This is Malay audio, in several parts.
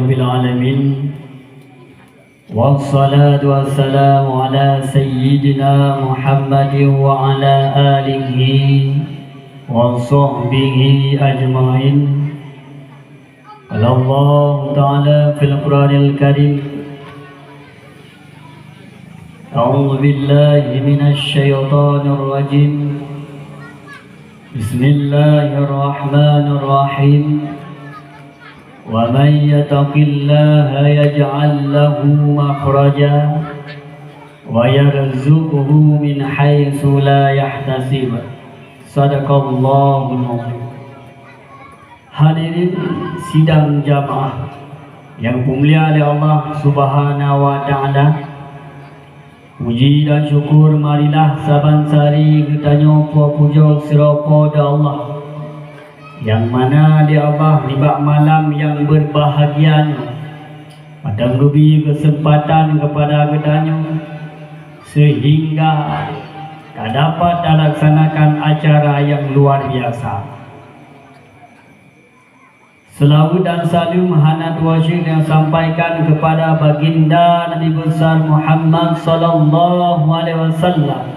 Rabbil Alamin. Wassalatu wassalamu ala Sayyidina Muhammadin wa ala alihi wa sahbihi ajma'in. Qala Allah Ta'ala fil Qur'anil Karim, A'udzu billahi minasy syaithanir rajim. Bismillahirrahmanirrahim. Wa man yattaqillaha yaj'al lahu makhraja wa yarzuqhu min haitsu la yahtasib. Shadaqallahul azim. Hadirin sidang jamaah yang dimuliakan oleh Allah Subhanahu wa taala, puji dan syukur marilah saban sari kita nyopo puja seropo da Allah, yang mana dia Allah libak malam yang berbahagia pada memberi kesempatan kepada kedanyo sehingga tak dapat dilaksanakan acara yang luar biasa. Selawat dan salam hanat wasyik yang sampaikan kepada baginda Nabi besar Muhammad sallallahu alaihi wasallam,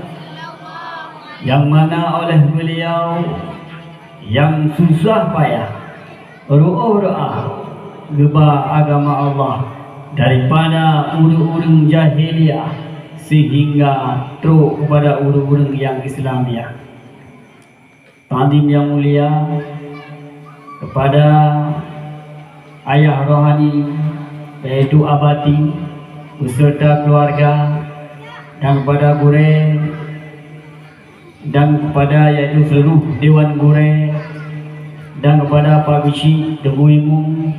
yang mana oleh beliau yang susah payah berdoa gebah agama Allah daripada urung-urung jahiliyah sehingga teruk kepada urung-urung yang Islamiah. Tadim yang mulia kepada ayah rohani yaitu abati beserta keluarga, dan kepada gure, dan kepada yaitu seluruh dewan gure, dan kepada Pak Bisi, Debu Imung,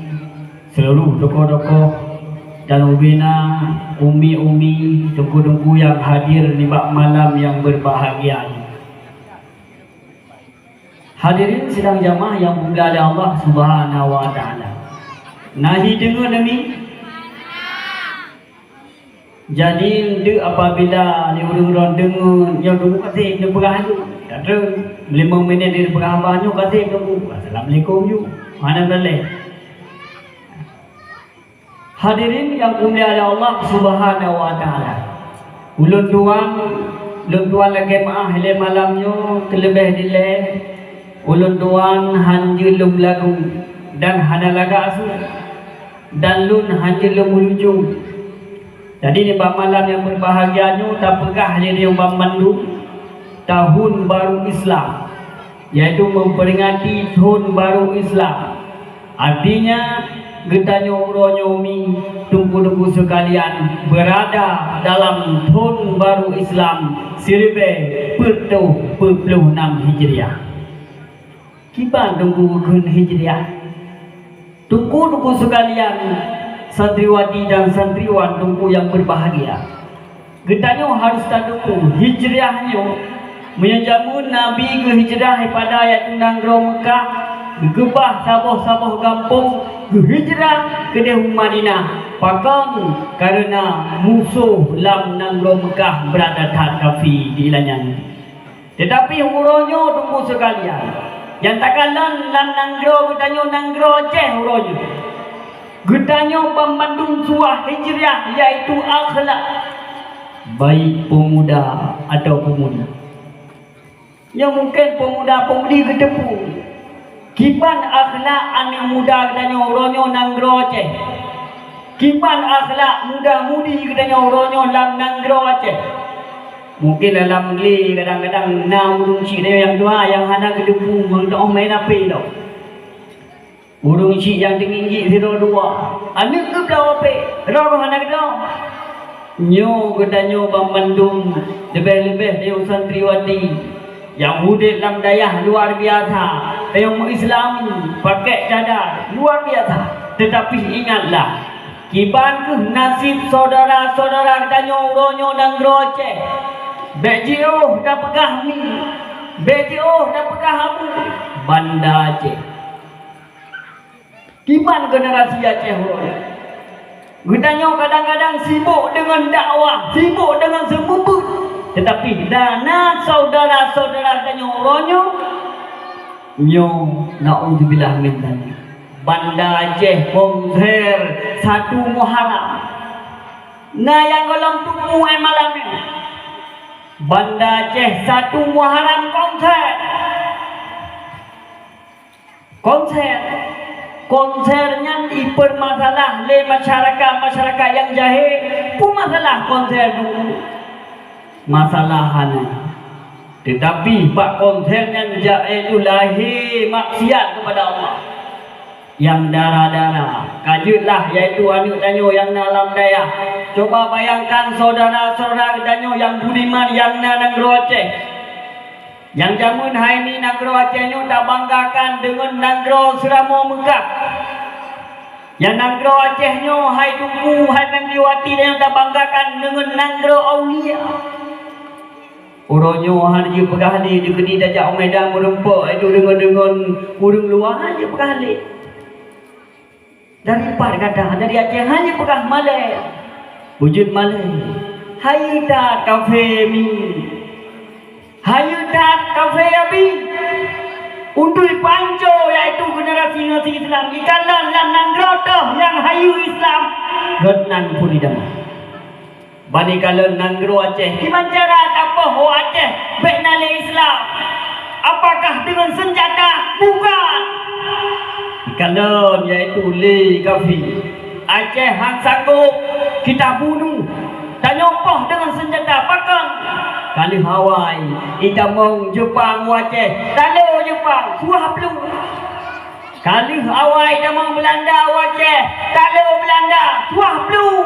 seluruh tokoh-tokoh dan ubina, umi-umi, tengku-tengku yang hadir di malam yang berbahagia ini. Hadirin sidang jamaah yang dimuliakan oleh Allah Subhanahu wa taala. Nahi dengar demi. Jadi apabila ni orang dengar yang dulu kata dia berahju, tak ada 5 minit dia berahbanyo kata tunggu. Assalamualaikum you. Mana boleh. Hadirin yang dimuliakan oleh Allah Subhanahu wa taala. Ulun tuan lagi maah le malamnya kelebih dileh. Ulun tuan hanjil lum lagu dan hana laga asu dan lun hanjil lum menuju. Jadi ni malam yang berbahagianya tak pegah jadi yang memandu tahun baru Islam, yaitu memperingati tahun baru Islam. Artinya getanya uronyomi tunggu-tunggu sekalian berada dalam tahun baru Islam 1446 Hijriah. Kiban tunggu Hijriah. Tunggu sekalian santriwati dan santriwan tunggu yang berbahagia. Getanya harus tunggu Hijriahnya menjamu Nabi ke hijrah pada ayat Nanggro Mekah, gebah saboh-saboh kampung ke hijrah ke Madinah. Pakang karena musuh lam Nanggro Mekah berada tak kafi di ilanyan. Tetapi huronyo tunggu sekalian. Yang takalan lan nanggro getanyo nanggro ceh uroju. Getanyo pembandung suah hijriah yaitu akhlak baik pemuda atau pemuda. Yang mungkin pemuda-pemudi gedepu. Kipan akhlak anak muda getanyo uronyo nanggro ceh. Kipan akhlak muda-mudi getanyo uronyo lam nanggro ceh. Mungkin dalam geli kadang-kadang urung cik dia yang dua yang hana kedepu mendoh main api tau. Urung cik yang tinggi zero dua. Anak ke belau api. Roh hana kedau. Nyo kedanyo bambandung lebih-lebih yang santriwati yang murid dalam dayah luar biasa. Yang Islam pakai cadar luar biasa. Tetapi ingatlah, kiban ke nasib saudara-saudara kedanyo uronyo dan groce. BJO dah pegah ni, BJO dah pegah abu Banda Aceh. Kiman generasi Aceh orang. Gedanyo kadang-kadang sibuk dengan dakwah, sibuk dengan semubut. Tetapi dana saudara-saudara danyo oronyo nyo na'udzubillah min dzalik. Banda Aceh konser 1 Muharram. Nah yang golong tupu malam ni. Banda Aceh 1 Muharram konser. Konsernya dipermasalah le masyarakat yang jahil. Pun masalah konser dulu. Masalahannya. Tetapi pak konsernya jahil lahir maksiat kepada Allah. Yang darah-darah kajutlah yaitu anu tanyo yang dalam daya. Coba bayangkan saudara-saudara tanyo yang budiman yang na negeri Aceh. Yang jamun hari ini negeri Aceh nyo tak banggakan dengan negeri Seramo Mekah. Yang negeri Aceh nyo hai Tungku hai Nandiwati yang tak banggakan dengan negeri Aulia. Orangnya hari pegah di kedi dajak Medan merempak itu dengan urang luar aja pegah li. Dari part kata dari Aceh hanya pegah Malay. Wujud Malay. Hai tak kafe mi. Hai tak kafe abi. Untuk panco yaitu generasi Islam. Ikalah yang nanggrotoh yang hayu Islam. Genan pun idam. Bani kalau nanggro Aceh. Gimana cara apa ho Aceh beknale Islam? Apakah dengan senjata? Bukan. Kalau yaitu le kafi Aceh hang sanggup kita bunuh dan nyopoh dengan senjata pakang kali Hawaii kita mau Jepang Aceh kalau Jepang suah belum kali Hawaii kita mau Belanda Aceh kalau Belanda suah belum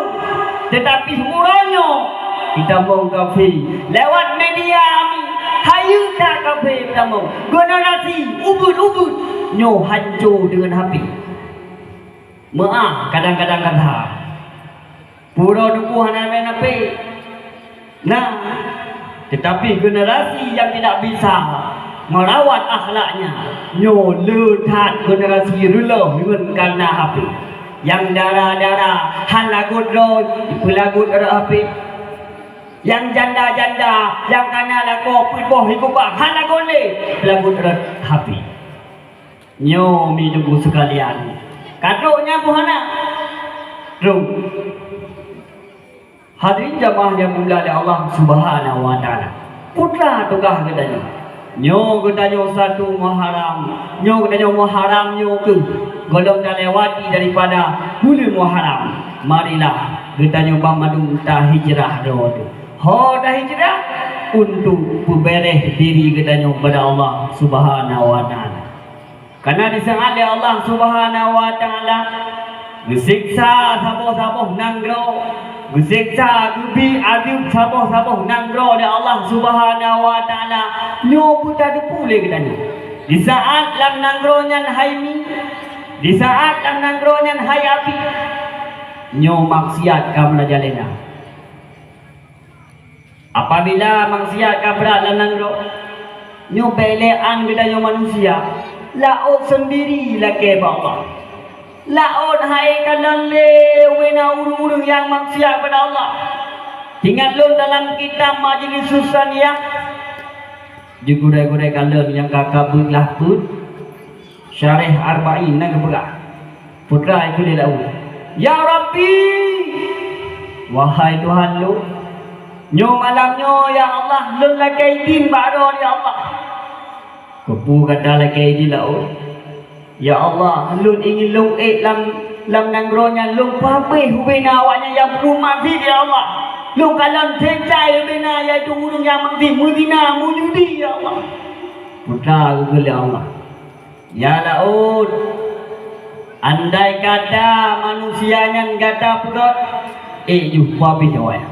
tetapi murahnya kita mau kafi lewat media kami hayu tak kafi kita mau generasi ubud nyo hancur dengan api. Maaf kadang-kadang kata pura duku haname nape. Nah, tetapi generasi yang tidak bisa merawat akhlaknya nyo letat generasi dulu dengan karena api. Yang darah-darah han lagut roy pelagut api. Yang janda-janda yang kana lagu pupoh hikupak han lagut le pelagut api. Nyo mi dugu sekalian. Kadoknya buhana. Rum. Hadirin jamaah yang dimuliakan Allah Subhanahu wa taala. Putra tukah katanya. Nyo katanya 1 Muharram. Nyo katanya Muharram nyo ke golong dah lewati daripada bulan Muharram. Marilah katanya Bang ta hijrah do. Ho dah hijrah untuk berberes diri katanya kepada Allah Subhanahu wa taala. Karena disengat oleh Allah Subhanahu wa taala bersiksa saboh-saboh nanggro, bersiksa gubi adib saboh-saboh nanggro oleh Allah Subhanahu wa taala. Nyo putar depule katanya. Di saat lam nanggronya haimi, di saat lam nanggronya hayapi, nyo maksiat kamna jalena. Apabila maksiat kabra lam nangro, nyo belean katanya manusia. Laut sendiri lagi Allah. Laut hai kanan lewena urung-urung yang maksiat pada Allah. Tinggal lun dalam kitab Majlis Susaniyah. Jugure-gure kanan yang kakak lah pun. Syarih Arba'in nak bergerak. Putra itu dia laut. Ya Rabbi. Wahai Tuhan lu. Nyo malamnya ya Allah lun lagi din baru ya Allah. Kepu kata lagi di laut. Ya Allah, lun ingin lung lam nanggronya lung pape hubena awaknya yang belum mati ya Allah. Lung kalam tencai hubena iaitu urung yang mati mudina mujudi ya Allah. Putra kepada Allah. Ya laut. Andai kata manusianya kata perut juh pape jawab.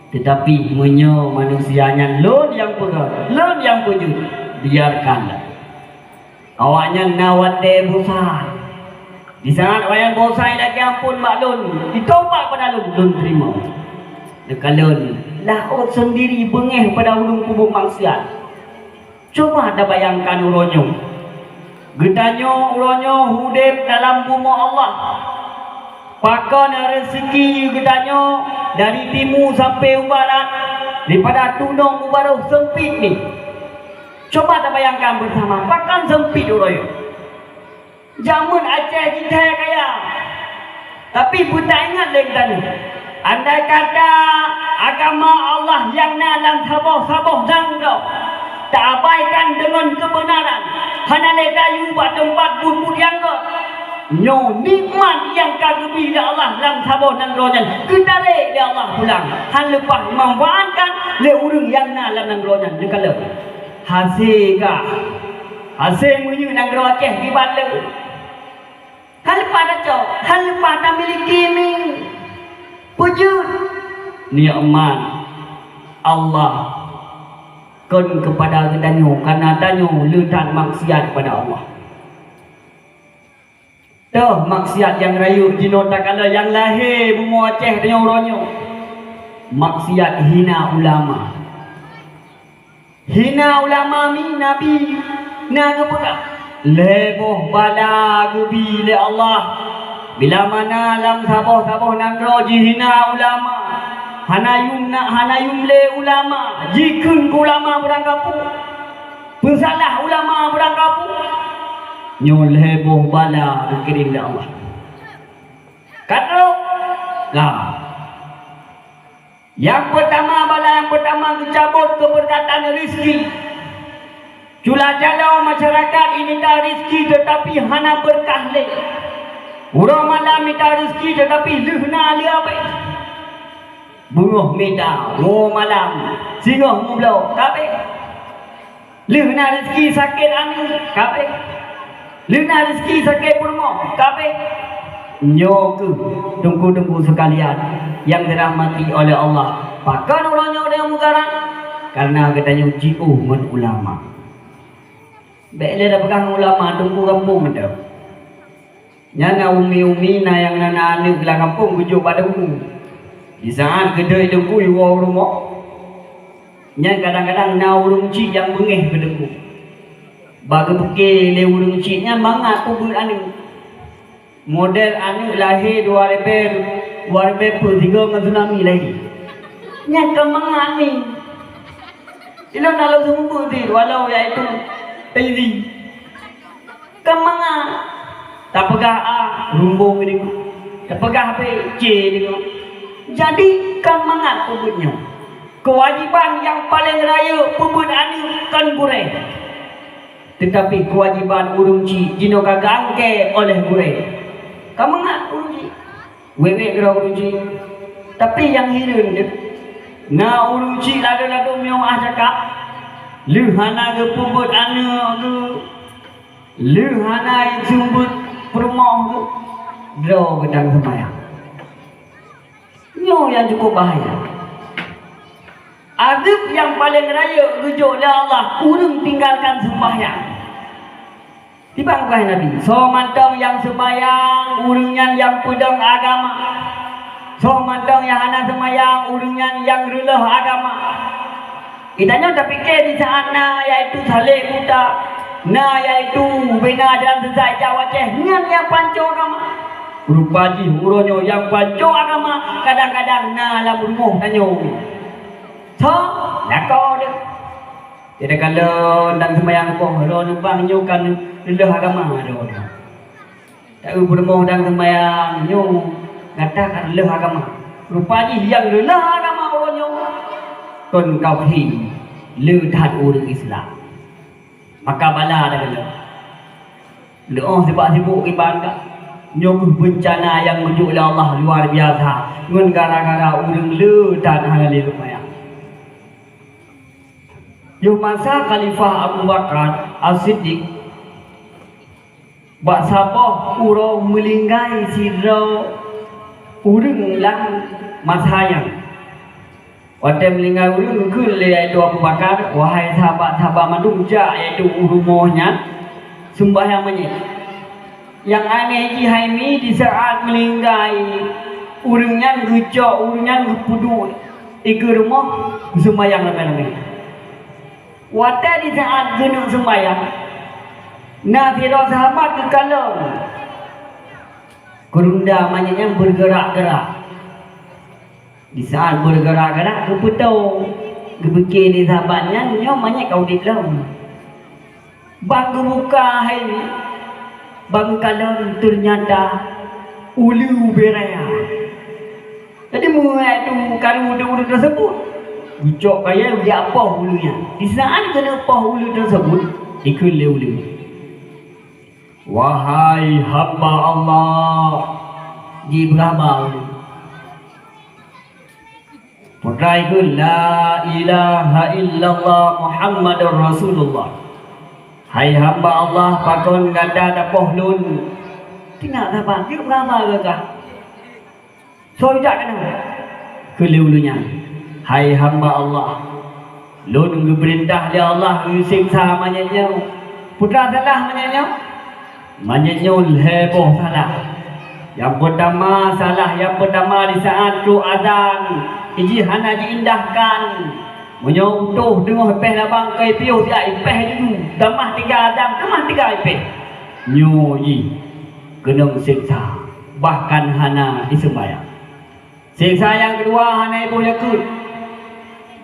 Tetapi menyo manusianya lun yang perut, lun yang wujud. Biarkanlah awaknya nawate bosan. Di saat awaknya bosan lagi ampun maklun ditopak pada lun terima dekalun laut sendiri bengeh pada ulung kubur maksiat. Coba anda bayangkan uronyo getanyo uronyo hudip dalam bumi Allah pakan rezeki getanyo dari timur sampai barat daripada tunong baru sempit ni. Coba kita bayangkan bersama, pakan sempit uroyo. Jamun Aceh kita kaya. Tapi pun tak ingat lagi tadi. Andai kata agama Allah yang nalang saboh-saboh nangro tak abaikan dengan kebenaran. Hana dayu buat tempat bubur yang go. Nyo nikmat yang kagumi ya Allah dalam saboh nangro nya. Ketare ya Allah pulang. Han lepas memanfaatkan le urang yang nalang nangro nya dekala. Hasil ka. Hasil munyu nangro Aceh di bala. Han lepas dah cok. Han lepas tak miliki ni. Wujud nikmat Allah kon kepada danyo karena danyo letak maksiat kepada Allah. Dah maksiat yang rayu dino tak kala yang lahir bumu Aceh danyo ronyo. Maksiat hina ulama. Hina ulama mi nabi na kepada leboh bala gebi le Allah. Bila mana lam saboh-saboh nangro jihina ulama. Hanayum le ulama. Jikun ulama berang kapu. Pensalah ulama berang kapu. Nyol heboh bala berkirim ya Allah. Kata lah. Yang pertama bala yang pertama dicabut keberkatan rezeki. Cula jalau masyarakat ini tak rezeki tetapi hana berkah le. Urang malam minta rezeki tetapi lehna dia apa? Buruh minta, malam singoh mublau, kape? Lehna rezeki sakit angin, kape? Lehna rezeki sakit purmo, kape? Nyoku, tunggu-tunggu sekalian yang dirahmati oleh Allah. Pakan orangnya orang mugaran karena katanya jiu men ulama. Baiklah dah pegang ulama tunggu kampung dah. Nyana umi-umi na yang nana ane gelang kampung gujuk pada umum. Di saat kedai dengku iwa rumah. Nyan kadang-kadang na urung cik yang bengeh ke dengku. Bagi pekeh le urung ciknya mangat kubur ane. Model ane lahir 2003 dengan tsunami lagi. Nyan kemangat ni. Ilang nalau semua tu walau iaitu Tairi. Kemangat. Tak pegah A, rumbung ni. Tak pegah B, C ni. Jadi kemangat pebutnya. Kewajiban yang paling raya pebut ani kan gureh. Tetapi kewajiban urung ci jino kagak angke oleh gureh. Kemangat urung ci. Wewe kira urung ci. Tapi yang hirin dia. Na urung ci lado-lado miong ah cakap. Lehana ke pebut ane ke. Lehana yang sumbut perumah tu draw gedang sembahyang. Nyo yang cukup bahaya. Azab yang paling raya rujuk oleh Allah urung tinggalkan sembahyang. Tiba bukan Nabi. So mantang yang sembahyang urungnya yang pedang agama. So mantang yang hana sembahyang urungnya yang relah agama. Kitanya dah fikir di sana iaitu salih buta. Nah iaitu bina dalam sesat Jawa Aceh yang panco agama. Rupaji uronyo yang panco agama kadang-kadang na dalam rumah tanyo. So, nakau dia. Tidak kalau dan sembahyang boh ro numpang nyukan rendah agama ro. Tak rumah dan sembahyang nyu ngatakan rendah agama. Rupaji yang rendah agama uronyo kon kau hi lehat urang Islam. Maka bala dah kena. Doa sibuk-sibuk ibadah. Nyok bencana yang menuju oleh Allah luar biasa. Ngun gara-gara urang le dan halal lumayan. Yo masa Khalifah Abu Bakar As-Siddiq bak sabah uro melinggai siro urang lang masayang. Waktu melingkar ulun ke iaitu Abu Bakar, wahai sahabat-sahabat manusia iaitu rumahnya sembahyang menyit. Yang aneh jihaimi di saat melingkai urangnya gejak, urangnya gepudu ke rumah sembahyang ramai-ramai. Waktu di saat genuk sembahyang, Nafilah sahabat ke kalang kerunda manyanya bergerak-gerak. Di saat bergerak-gerak ke petau kebekir di sahabatnya nyo banyak kau di dalam bang buka hari bangkalan ternyata ulu berea. Jadi mulai tu kalau ulu tersebut ucap kaya dia apa ulunya. Di saat kena apa ulu tersebut ikut ulu. Wahai hamba Allah, di berapa ulu? Putra ikut la ilaha illallah Muhammadur Rasulullah. Hai hamba Allah pakon ganda dapoh lun. Tidak dapat dia berapa ke? So tidak kena. Kelulunya. Hai hamba Allah. Lun berintah dia Allah siksa manyanya. Putra salah manyanya. Manyanya heboh salah. Yang pertama salah, yang pertama di saat tu azan iji hana diindahkan menyontoh dengoh ipeh na bangkai piuh dia ipeh dulu damah 3 adam damah 3 ipeh nyoyi kena siksa bahkan hana disembayang. Siksa yang kedua hana ibu yakut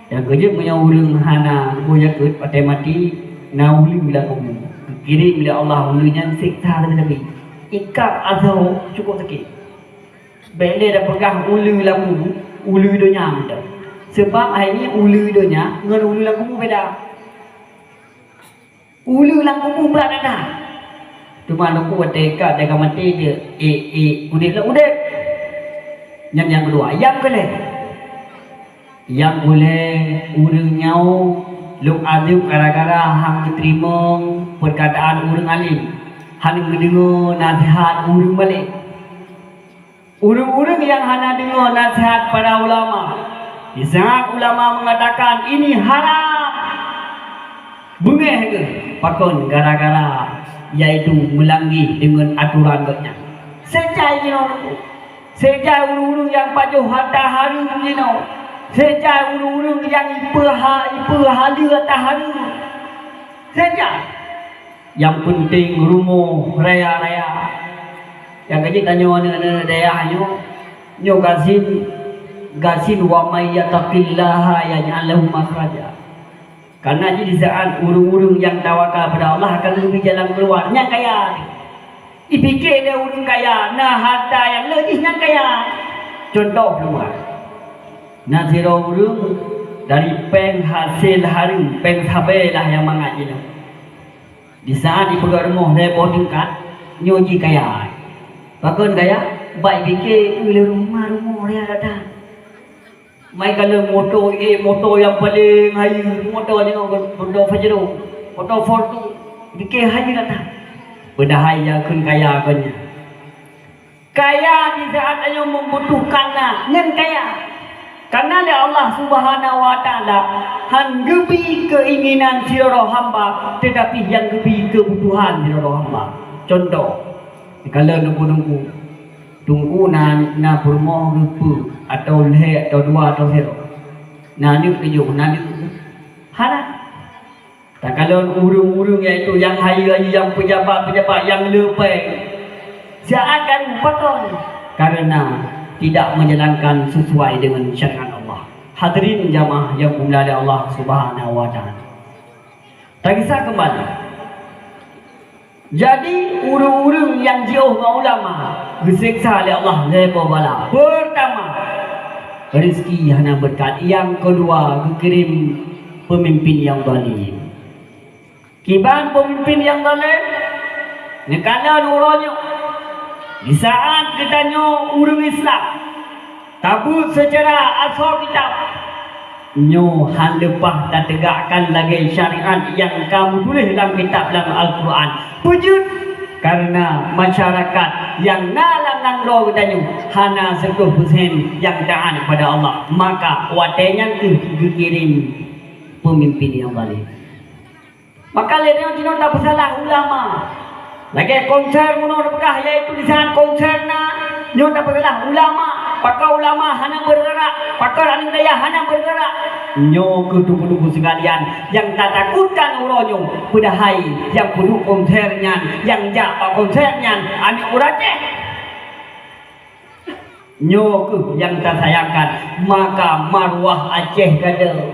yang kejut menyawurung hana ibu yakut patai mati nauli bila kamu kirim bila Allah ulunya siksa lebih ikat azau cukup sakit. Bila dah pegang ulu lamu, ulu dunia ada. Sebab hari ni ulu dunia dengan ulu lamu beda. Ulu lamu berat dah. Cuma aku dekat dekat mati dia. Udip lah udip. Yang kedua, yang boleh. Yang boleh urang nyau luk aduk gara-gara hang diterima perkataan urang alim. Hanya mendengar nasihat urang balik. Urang-urang yang hanya dengar nasihat para ulama. Di saat ulama mengatakan ini haram. Bengeh ke? Pakon gara-gara iaitu melanggi dengan aturan bernya. Sejak ini sejak urang-urang yang pajuh harta harum ini. Sejak urang-urang yang ipa halia harta harum. Sejak yang penting rumah raya-raya. Yang kecil tanya mana daerah nyo gasin wa may yattaqillaha yaj'al lahu makhraja. Karena di saat urung-urung yang tawakal pada Allah akan lebih jalan keluarnya kaya. Dipikir dia urung kaya, nah harta yang lebihnya kaya. Contoh keluar. Nah zero urung dari peng hasil harum, peng sabelah yang mengaji. Di saat di pegang rumah dia bawa tingkat nyoji kaya. Bahkan kaya baik fikir bila rumah dia datang. Mai kalau motor yang paling hayu motor ni motor Fajro, motor Ford tu fikir hayu datang. Berdahaya kun kaya punya. Kaya di saat ayo membutuhkannya ngan kaya. Karena Allah Subhanahu wa taala han gebi keinginan sira hamba tetapi yang gebi kebutuhan sira hamba. Contoh, kalau nunggu tunggu na bermoh lupa atau leh atau dua atau zero. Nah ni kejuk nah ni hana. Tak kalau urung-urung iaitu yang hayu-hayu yang pejabat-pejabat yang lepeng. Seakan pakon karena tidak menjalankan sesuai dengan syariat Allah. Hadirin jamaah yang dimuliakan Allah Subhanahu wa taala. Tak kisah kembali. Jadi urung-urung yang jauh dengan ulama disiksa oleh Allah lepas bala. Pertama, rezeki hanya berkat. Yang kedua, dikirim pemimpin yang zalim. Kiban pemimpin yang zalim, nekala nuranya. Di saat kita nyo urung Islam tabut secara asal kitab nyo han lepah dan tegakkan lagi syariat yang kamu tulis dalam kitab dalam Al-Quran. Pujud karena masyarakat yang nalang nang roh kita nyo hana 10% yang taat kepada Allah, maka watenya dikirim pemimpin yang balik. Maka lene tino tak bersalah ulama. Lagi konser muno berkah yaitu di sana konserna nyo tak bersalah ulama. Pakar ulama hanya bergerak, pakar aning daya hanya bergerak. Nyo kudu-kudu sekalian yang tak takutkan uronyo pedahai yang penuh konsernya, yang japa konsernya anik uraceh. Nyo ke yang tak sayangkan, maka marwah Aceh gada.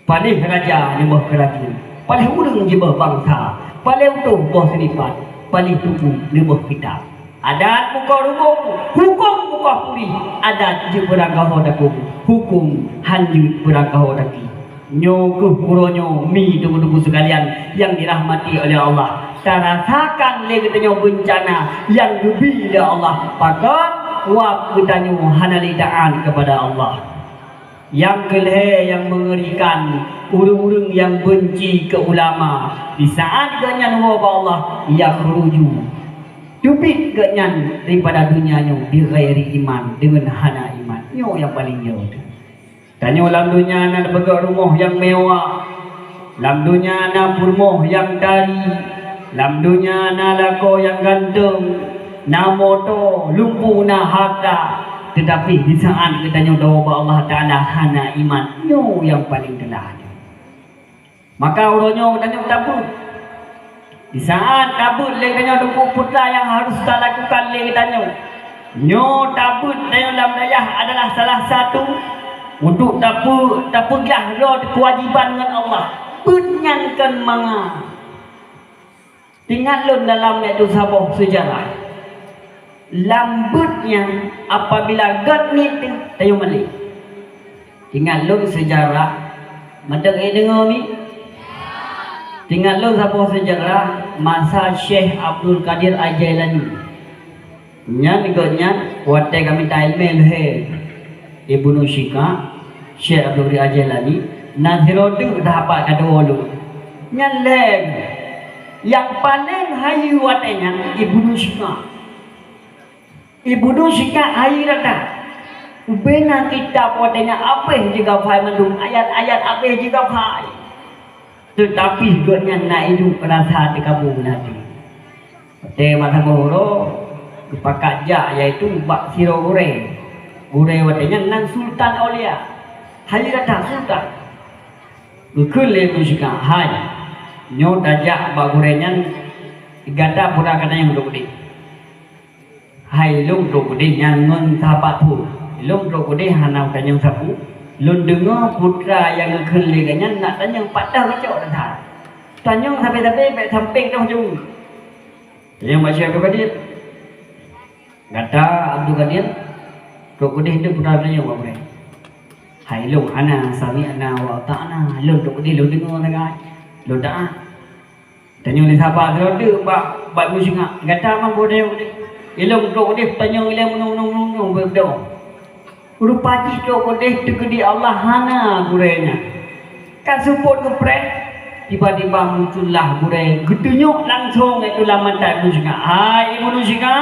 Paling raja nyembah kerajaan, paling urang jebah bangsa, paling utuh bos senipat. paling tuku lebih kitab. Adat muka rumah, hukum muka puri. Adat je berangkah daku, hukum hanjut berangkah daki. Nyokuh kuronyo mi tuku-tuku sekalian yang dirahmati oleh Allah. Tarasakan le katanya bencana yang lebih oleh Allah. Pakat wab katanya hanalidaan kepada Allah. Yang kelih yang mengerikan, urung-urung yang benci ke ulama. Di saat kenyan wabah Allah yang meruju tubik kenyan daripada dunianya di ghairi iman dengan hana iman. Nyo yang paling jauh. Tanya dalam dunia ada begak rumah yang mewah, dalam dunia ada rumah yang dari, dalam dunia ada lako yang ganteng, na moto, lumpuh na harta. Tetapi di saat kita nyoba Allah Ta'ala hana iman, nyo yang paling telah. Maka uronyo tanya tabut. Di saat tabut le tanya dukuk putra yang harus kita lakukan le tanya. Nyo tabut tanya dalam dayah adalah salah satu untuk tapugah roh kewajiban dengan Allah. Penyankan manga. Tinggal lun dalam itu sabah sejarah. Lambutnya apabila God ni tayo mali. Tinggal lun sejarah. Madak dengar ni. Tinggal lun sabah sejarah masa Syekh Abdul Qadir Al-Jailani. Nyan godnya wate kami tailmel he. Ibnu Syika Syekh Abdul Qadir Al-Jailani nazirodu dapat kadua lu. Nyan leg yang paling hayu watenya Ibnu Syika. Ibnu Syika hayu rata. Ubena kitab watenya apa juga fai mendung ayat-ayat apa juga fai. Tetapi godnya nak hidup rasa dikabung nanti. Tema saboro kepakat ja yaitu bak siro goreng. Goreng watenya nan Sultan Aulia. Hayu rata sultan. Bukul le musika hai. Nyo dajak bak gorengnya gata pura kana yang dok hai lung dok yang ngon sahabat tu. Lung dok hanau kanyang sapu. Lun dengar putra yang keliganya nak tanya patah kacau dah. Tanya sampai-sampai baik samping dah hujung. Yang masih Abdul Qadir. Kata Abdul Qadir, Dok Qadir itu putra tanya apa boleh? Hai lung ana sami ana wa ta'ana. Lun Dok Qadir lun dengar sangat. Lun dah. Tanya ni sahabat tu bak musik ngak. Kata mang boleh. Ilung Dok Qadir tanya ilung nung berdoa. Rupaji Dok Qadir tegedi Allah hana gurenya. Kan support kepret tiba-tiba muncullah gureng gedenyok langsung itu lamatan musika. Hai ibu musika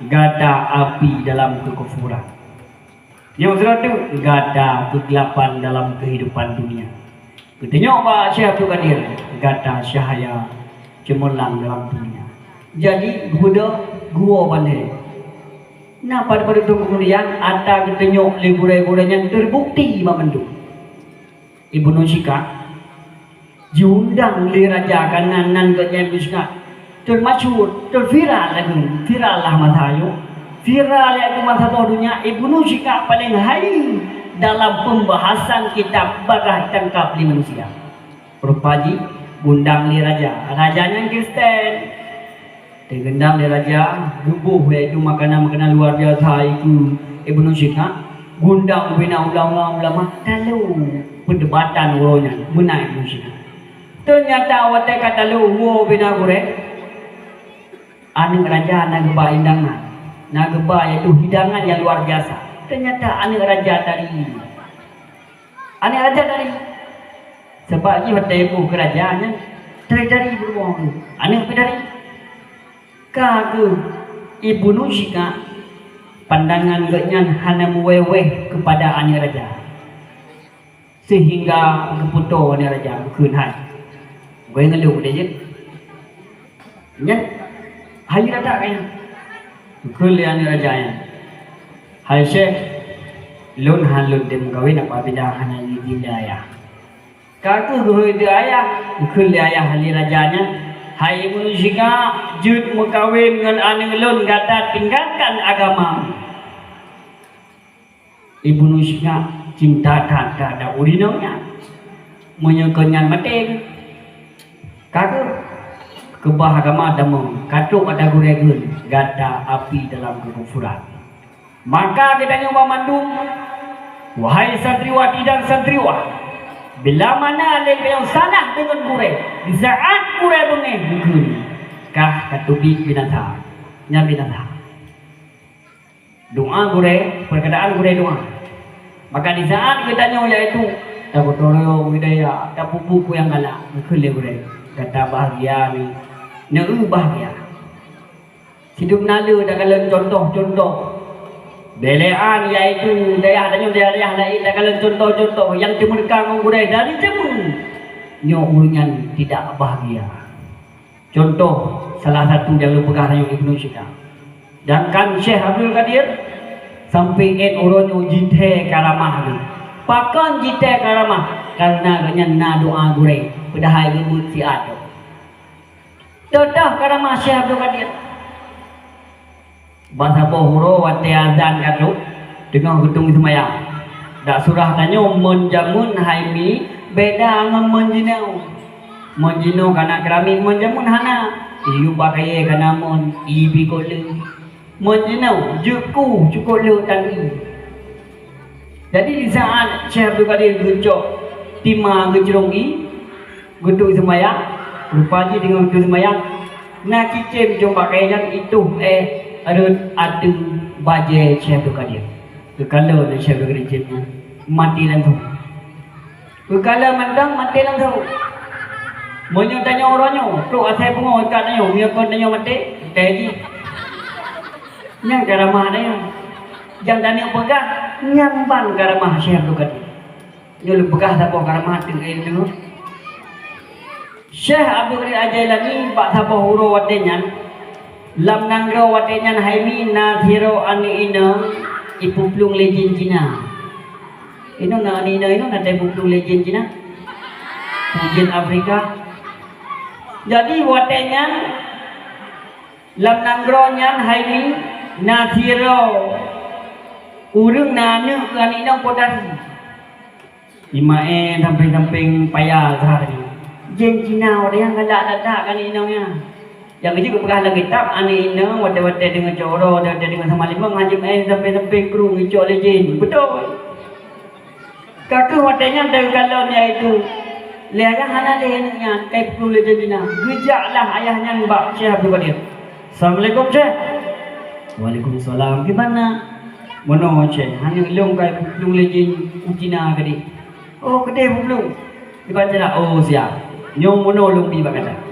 gada api dalam kekufuran. Yang satu gada kegelapan dalam kehidupan dunia. Gedenyok Pak Syekh Abdul Qadir gada cahaya cemerlang dalam dunia. Jadi gua balik. Nah pada itu kemudian ada ketenyok legure-gure yang terbukti memendu. Ibu Nusika diundang di raja kanan ke Nusika termasyhur terviral lagi viral lah matayo viral itu mata dunia. Ibu Nusika paling hai dalam pembahasan kitab Bagah Tangkap Li Manusia. Rupaji undang di rajanya Kristen. Digendang dia raja, rubuh iaitu makanan-makanan luar biasa itu Ibnu Syika. Gundang bina ulama-ulama talu perdebatan uronya benar Ibnu Syika. Ternyata awak kata lu wo bina goreng. Anak raja nak geba indangan. Nak geba iaitu hidangan yang luar biasa. Ternyata anak raja dari sebab ia tebu kerajaannya dari berbohong. Anak dari kagu Ibu Nusika pandangan genyan hanya meweweh kepada ani raja sehingga keputo ani raja bukan hai gue ngeluh dia je nyen hai rata kaya bukan ani raja ya hai Syekh lun halun dem kawin apa beda hanya hidayah kagu gue hidayah bukan ayah hali rajanya. Hai Ibu Nusika jut mengkawin dengan anak lun kata tinggalkan agama. Ibu Nusika cinta tak ada urinongnya menyekannya mati. Kagu kebah agama damang katuk ada guregun gada api dalam kekufuran. Maka kita nyoba mandung, wahai santriwati dan santriwah, bila mana ada yang salah dengan gure, di saat gure bengeng mungkin kah katubi binatang, nya binatang. Doa gure, perkataan gure doa. Maka di saat kita nyoba yaitu takut toroyo widaya, tak pupu yang galak, mungkin gure kata bahagia ni, neu bahagia. Hidup nalu dah kalau contoh-contoh. Belean iaitu daya-daya lain dah kalau contoh-contoh yang dimerdekakan budaya dari zaman nyo urungan tidak bahagia. Contoh salah satu yang lu pegang yang Ibnu Syekh. Dan kan Syekh Abdul Qadir sampai uronyo jite karamah ni. Pakan jite karamah karena kanya doa gure pedahai gebut si ado. Tedah karamah Syekh Abdul Qadir. Bahasa bohro wate azan katu dengan gedung semayang. Dak surah tanyo menjamun haimi beda ngam menjinau. Menjinau kana kerami menjamun hana. Iu pakai kana mon ibi kole. Menjinau juku cukup lu tadi. Jadi di saat Syekh Abdul Qadir gejok tima gejrongi gedung semayang rupaji dengan gedung semayang nak cicim jom pakai yang itu ada baje Syekh Abdul Qadir. Kalau nak Syekh Abdul Qadir mati langsung. Kalau mandang mati langsung. Monyo tanya orangnya, tu asal bunga ikannya, dia kon tanya mati, jadi. Yang karamah dia, yang tanya pegang, nyamban karamah Syekh Abdul Qadir. Nyul pegang siapa karamah tinggal ini. Syekh Abdul Qadir Ajailani pak siapa huru wadenyan. Lam nanggro watenyan haimi na hero ani ina ipuplung legend Cina. Ino na ani ina ino na ipuplung legend Cina. Legend Afrika. Jadi watenyan lam nanggro nyan haimi na hero urung nanu ani ina podan. Imae samping-samping payah sehari. Jen Cina orang yang galak-galak kan ina nya. Yang itu pegang lagi kitab ane ina wate-wate dengan coro wate dengan sama lima ngajib sampai kru ngicok lejin betul kakak watenya dari kalau dia itu ayah hana lehnya kai kru lejin dina gejaklah ayahnya mbak Syekh Abdul Qadir. Assalamualaikum Syekh. Waalaikumsalam. Gimana mono Syekh hanya long kai kru lejin Cina kadi. Oh gede belum dibaca dah. Oh siap nyong mono long di kata.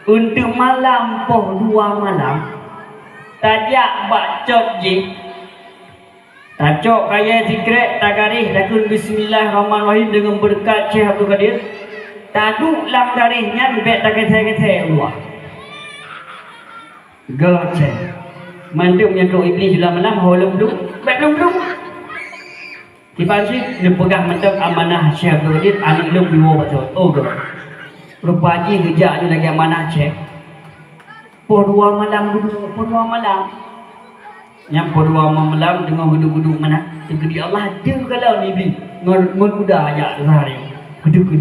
Untuk malam poh 2 malam tajak bacot je tajok kaya zikret tagarih lakun bismillahirrahmanirrahim dengan berkat Syekh Abdul Qadir taduk lam darihnya bet takete-kete Allah goce mantuk menyentuh iblis dalam malam holum belum dipasih dipegang mentok amanah Syekh Abdul Qadir anik lum biwo bacot oh go rupaji gejak ni lagi amanah Syekh. Poh 2 malam duduk, poh 2 malam. Yang poh 2 malam dengan geduk-geduk mana? Tegedi Allah ada kalau ni bi. Ngon kuda ajak sehari. Geduk.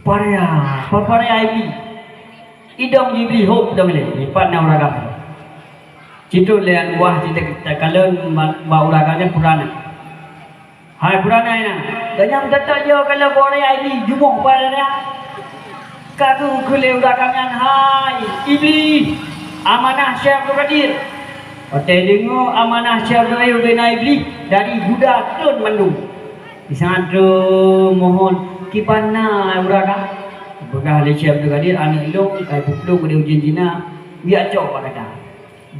Paraya ibi. Idong ibi hop dong le. Lipat na uragam. Citu lean buah cita kalau ba uragannya purana. Hai purana ina. Ganyam kata yo kalau boleh ini jumuk pada dia. Kadu kule uragangan hai iblis amanah Syekh Abdul Qadir. Ote dengo amanah Syekh Abdul Qadir bena iblis dari budak tun mandung. Di sana mohon kipana uragan. Begah le Syekh Abdul Qadir anak ilung kai puplung dia ujian Cina dia cok kata.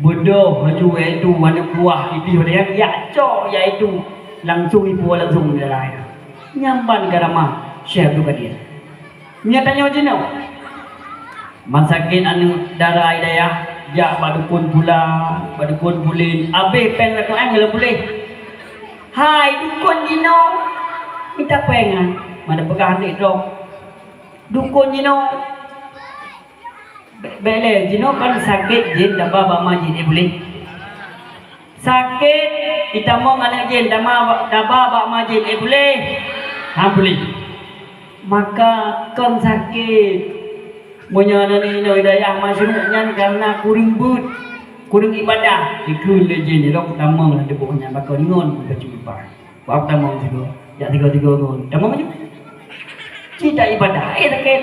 Bodoh haju itu mana buah iblis dia ya cok iaitu langsung ibu langsung darah. Nyamban karamah Syekh Abdul Qadir. Nyatanya macam mana? Masakin anu darah hidayah, jak badukun pula, badukun bulin, abe peng tu ang boleh. Hai dukun dino, minta pengan, mana pegang ni dok. Dukun dino, bele dino kan sakit jin daba bama jin boleh. Sakit kita mau anak jin daba bama jin boleh. Ha boleh. Maka kon sakit Menyana ni hidayah masyru'nya karena kurang ibadah. Ikut lejin ni dok tamang lah debuknya bakal ngon baca ibadah. Buat tamang juga. Ya tiga-tiga ngon. Tamang macam kita ibadah. Takut.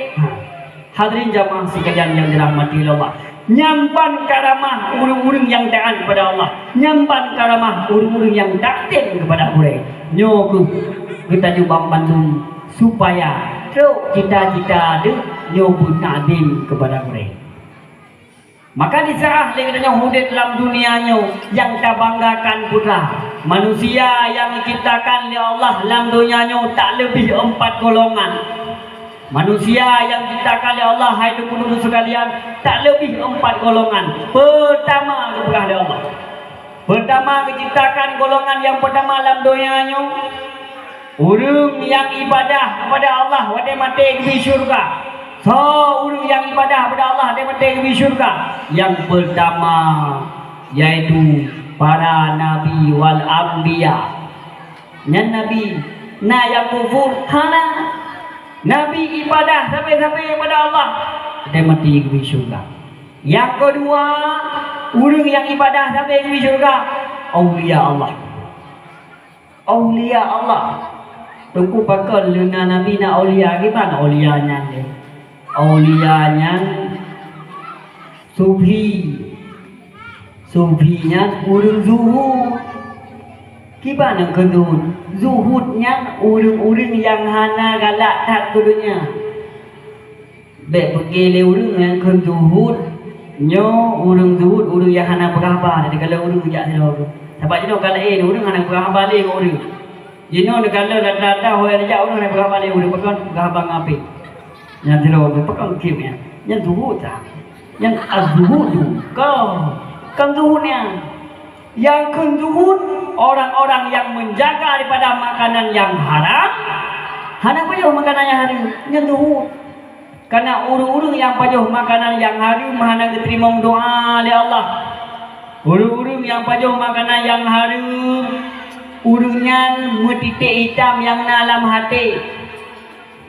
Hadirin jamaah sekalian yang dirahmati Allah. Nyampan karamah urung-urung yang taat kepada Allah. Nyampan karamah urung-urung yang takdir kepada Allah. Nyoku kita juga bantu supaya teruk cita-cita ada nyobut nadim kepada Allah. Maka disarah dengan hudud dalam dunianya yang kita banggakan pula. Manusia yang diciptakan oleh Allah dalam dunianya tak lebih 4 golongan. Manusia yang diciptakan oleh Allah, hai penduduk sekalian, tak lebih 4 golongan. Pertama kepada Allah. Pertama diciptakan golongan yang pertama dalam dunianya, orang yang ibadah kepada Allah wade mati ke syurga. So orang yang ibadah kepada Allah wade mati ke syurga. Yang pertama yaitu para nabi wal anbiya. Yang nabi yang kufur hana nabi ibadah sampai-sampai kepada Allah dia mati ke syurga. Yang kedua, orang yang ibadah sampai ke syurga, aulia Allah. Aulia Allah. Tunggu pakal luna nabi na aulia gimana aulianya ni? Aulianya sufi. Sufinya orang zuhud. Gimana ke zuhud? Zuhudnya orang-orang yang hana galak tak ke dunia. Baik pergi le orang yang ke zuhud, nyo orang zuhud orang yang hana berapa. Jadi kalau orang bijak sila tu. Sebab jenuh kalau orang hana berapa le orang. Jenuh kalau datang orang ajak orang hana berapa le orang pekan berapa ngapi. Yang sila tu pekan kimnya. Yang zuhud tak. Yang az-zuhud tu. Kau zuhudnya. Yang kedua, orang-orang yang menjaga daripada makanan yang haram. Hana pajuh makanan yang haram. Yang kedua, karena urung-urung yang pajuh makanan yang haram hana diterima doa oleh Allah. Urung-urung yang pajuh makanan yang haram, urungnya metitik hitam yang dalam hati.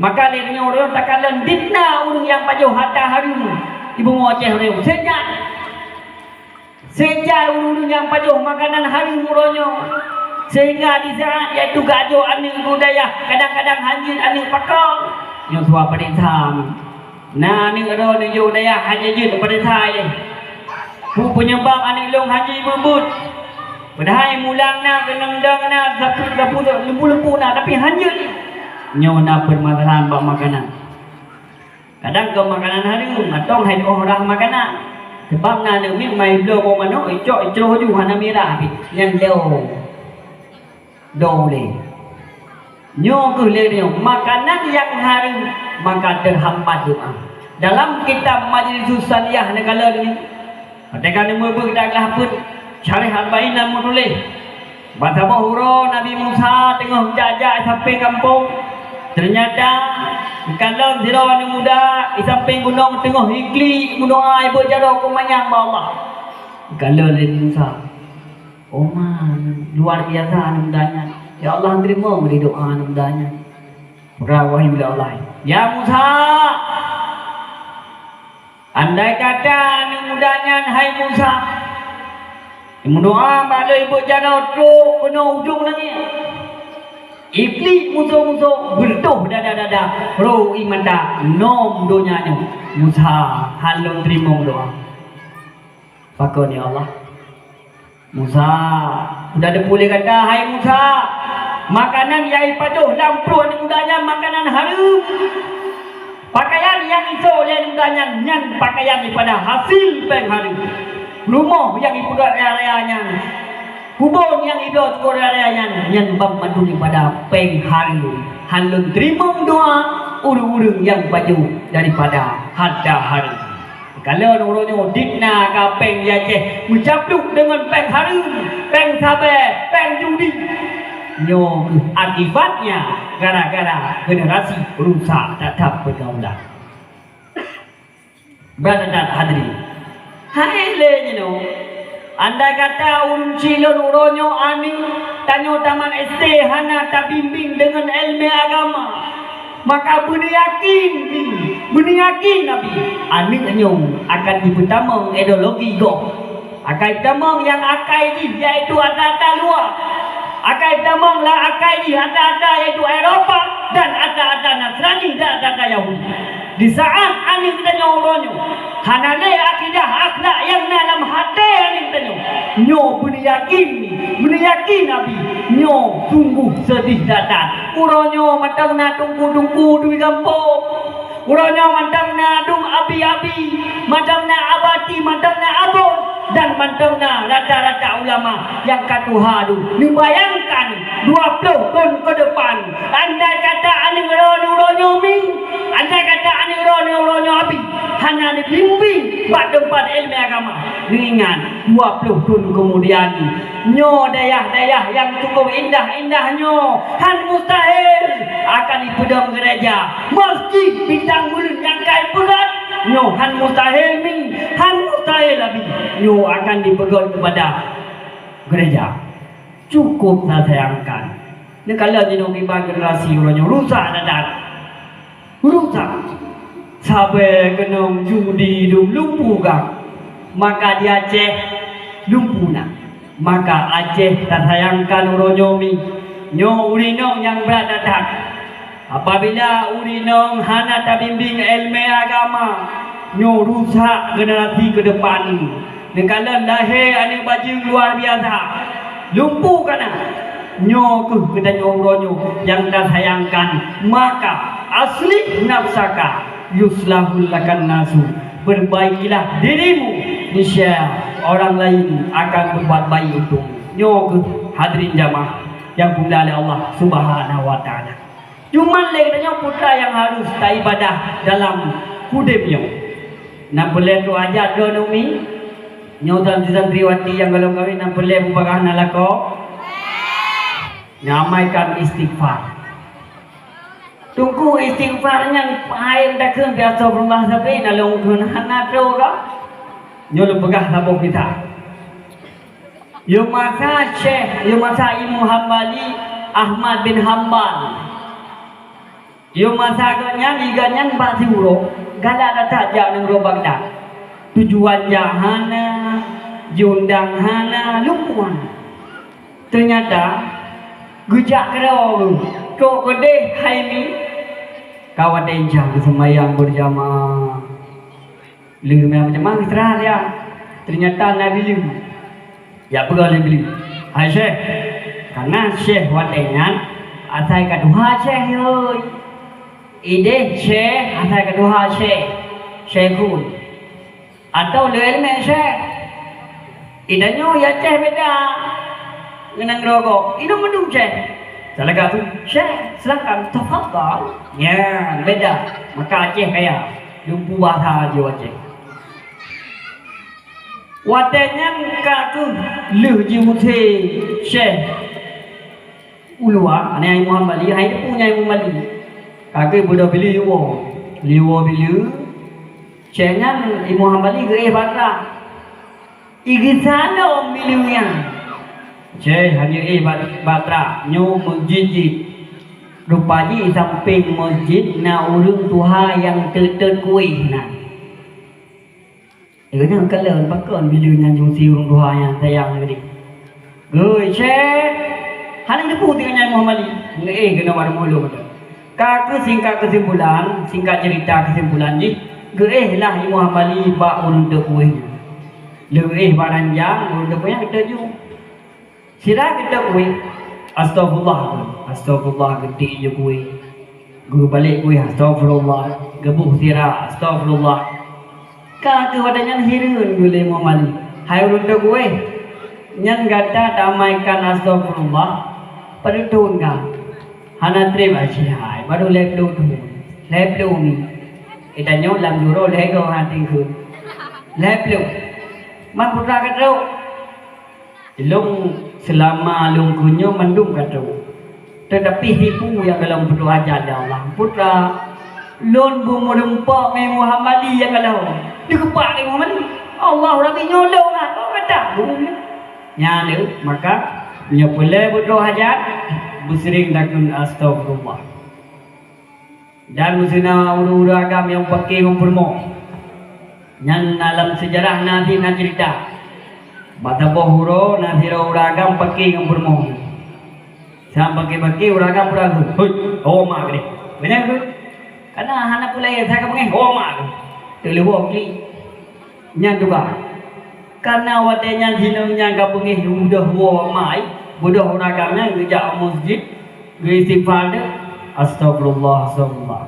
Maka lirnya orang takkan lenditna urung yang pajuh harta haram. Ibu ngoceh orang sejak urung yang pajuh makanan hari muronyo sehingga di sana iaitu gajo aning budaya kadang-kadang hanjin aning pakau yang suap perintah nah aning ada aning budaya hanjin perintah ye bu penyebab aning long haji berbut padahal mulang na kenendang na gapu lembu-lembu na tapi hanjin nyona permasalahan bab makanan kadang ke makanan hari atong hai orang makanan sebab na ni mai blo mo mano icok ju hana merah pi yang le nyo ke le makanan yang haram maka terhambat doa dalam kitab Majlis Saliyah negara ni ketika ni mereka kita kelaput cari harbain dan menulis bahasa bahura Nabi Musa tengah jajak sampai kampung ternyata kalau zira ni muda di samping gunung tengah ikli mendoa ibu jaro kumanyang Allah. Kalau le Musa. Oh man, luar biasa mudanya. Ya Allah terima beri doa mudanya. Rawah bila Allah. Ya Musa. Andai kata ni mudanya hai Musa. Mendoa pada ibu jaro tu kena ujung lagi. Ikli musuh-musuh bertuh dada-dada roh imanda nom donyanya Musa halong terima doa pakon ya Allah Musa sudah ada boleh kata hai Musa makanan yang paduh lampuan mudanya makanan haram pakaian yang iso oleh mudanya nyan pakaian daripada hasil peng haram rumah yang ibudak area-areanya kubur yang hidup Korea-nya yang membantu pada peng hari halun terima doa urung-urung yang baju daripada harta hari kalau orangnya dikna ke peng yaceh mencapluk dengan peng hari peng sabar peng judi nyo akibatnya gara-gara generasi rusak tetap pergaulan berada hadirin hai le andai kata urung cilon uronyo ani tanyo taman SD hana tak bimbing dengan ilmu agama Maka benar yakin Nabi anik nyong akan dipertamang ideologi go. Akan pertamang yang akai di iaitu ada luar. Akan pertamang lah akai di ada iaitu Eropah dan ada Nasrani dan ada Yahudi. Di saat anik kita nyoronyo hanale akidah akhlak yang dalam hati anik kita nyo benar yakin Nabi nyo sungguh sedih datang. Uronyo matang na tungku di kampung. Uronyo matang na dung abi-abi, matang na abati, matang na abon, dan matang na rata-rata ulama yang katuhadu. Dibayangkan 20 tahun ke depan, andai kata aning uronyo ming, andai kata aning uronyo abi, hanya dibimbing pada tempat ilmu agama. Ingat 20 tahun kemudian nyo dayah-dayah yang cukup indah-indahnya han mustahil akan dipedang gereja masjid bintang bulan yang kai berat nyo han mustahil lebih nyo akan dipegang kepada gereja. Cukup saya sayangkan ni kalau jenong iban generasi orangnya rusak dadat rusak sampai kenong judi lumpuh gak maka dia Aceh lumpuh nak. Maka Aceh tak sayangkan uronyomi nyo urinong yang beradat. Apabila urinong hana tabimbing ilmu agama nyo rusak generasi ke depan. Nekala lahir anak baju luar biasa lumpuh kana nyo ke kita uronyo yang tak sayangkan. Maka asli nafsaka yuslahul lakan nasu, perbaikilah dirimu, niscaya orang lain akan berbuat baik untuk nyo ke hadirin jamaah yang dimuliakan oleh Allah Subhanahu wa taala. Cuma leknya putra yang harus tak ibadah dalam hidupnya. Nak boleh tu ajar donomi nyo santriwati yang kalau kami nak boleh membagah nalako nyamaikan istighfar. Tunggu istighfarnya air dah ke biasa rumah sampai nalong kun hanatro ka nyo pegah labok kita. Yo masa Syekh, yo masa Imam Hambali Ahmad bin Hambal. Yo masa ganyan basi uro galak tajak nang ro Baghdad. Tujuan jahana, jundang hana lumpuan. Ternyata gejak kero kok gede haimi kawan denjang semayang berjamaah. Lu macam mana istirahat ya? Ternyata Nabi lu ya pegang beli. Hai Syekh, karena Syekh watengan asai kaduha Syekh yoi. Ide Syekh asai kaduha Syekhun. Atau lelme Syekh. Idanyo ya Syekh beda. Ngenang rokok. Ini mendung Syekh. Salah tu Syekh silakan tafadhal. Ya, beda. Maka Aceh kaya lumpuh bahasa je Aceh. Watenya kaku leh jiwute Syekh ulua ane Muhammad Ali hai punya Muhammad Ali kake bodoh beli liwo beli Syekhnya Muhammad Ali ge batra igisana bilinya Syekh hanya batra nyo masjid rupaji samping masjid na urung tuha yang tetet kuih nah. Ini kalau pakai video yang jusi urung doa yang sayang tadi. Goi Syekh, hanya depu dengan Muhammad Ali. Kena war mulu betul. Kak singkat kesimpulan ni. Goi lah Muhammad Ali ba urung kuih. Lebih baranjang urung kuih kita ju. Sira kita kuih. Astagfirullah gede je kuih. Goi balik kuih astagfirullah. Gebuh sira astagfirullah. Kak kewadanya hirun gule Muhammad Ali. Hai untuk gue nyan gata damaikan astagfirullah pada tahun ka hana terima hai baru leplu ni itanyo lam juro lego hati ku leplu man putra katro ilung selama lung kunyo mandung katro tetapi hipu yang dalam berdoa ajar Allah putra lon bumurempak me Muhammad Ali yang kalau dikepak ni Muhammad Ali Allah Rabbi nyolong lah kau kata nya ni maka nya boleh berdoa hajat bersering takun astagfirullah Dan musina uru agam yang pakai mempermo. Yang dalam sejarah nanti nak cerita. Bata bohuro nanti agam pakai mempermo. Sampai pakai agam perahu. Oh mak ni. Benar ke? Karena anak pula yang saya pengen oh mak. Terlalu okey. Yang juga. Karena watenya jinnya gabungnya udah wa mai, udah agamnya kerja masjid, istighfar, astagfirullah astagfirullah.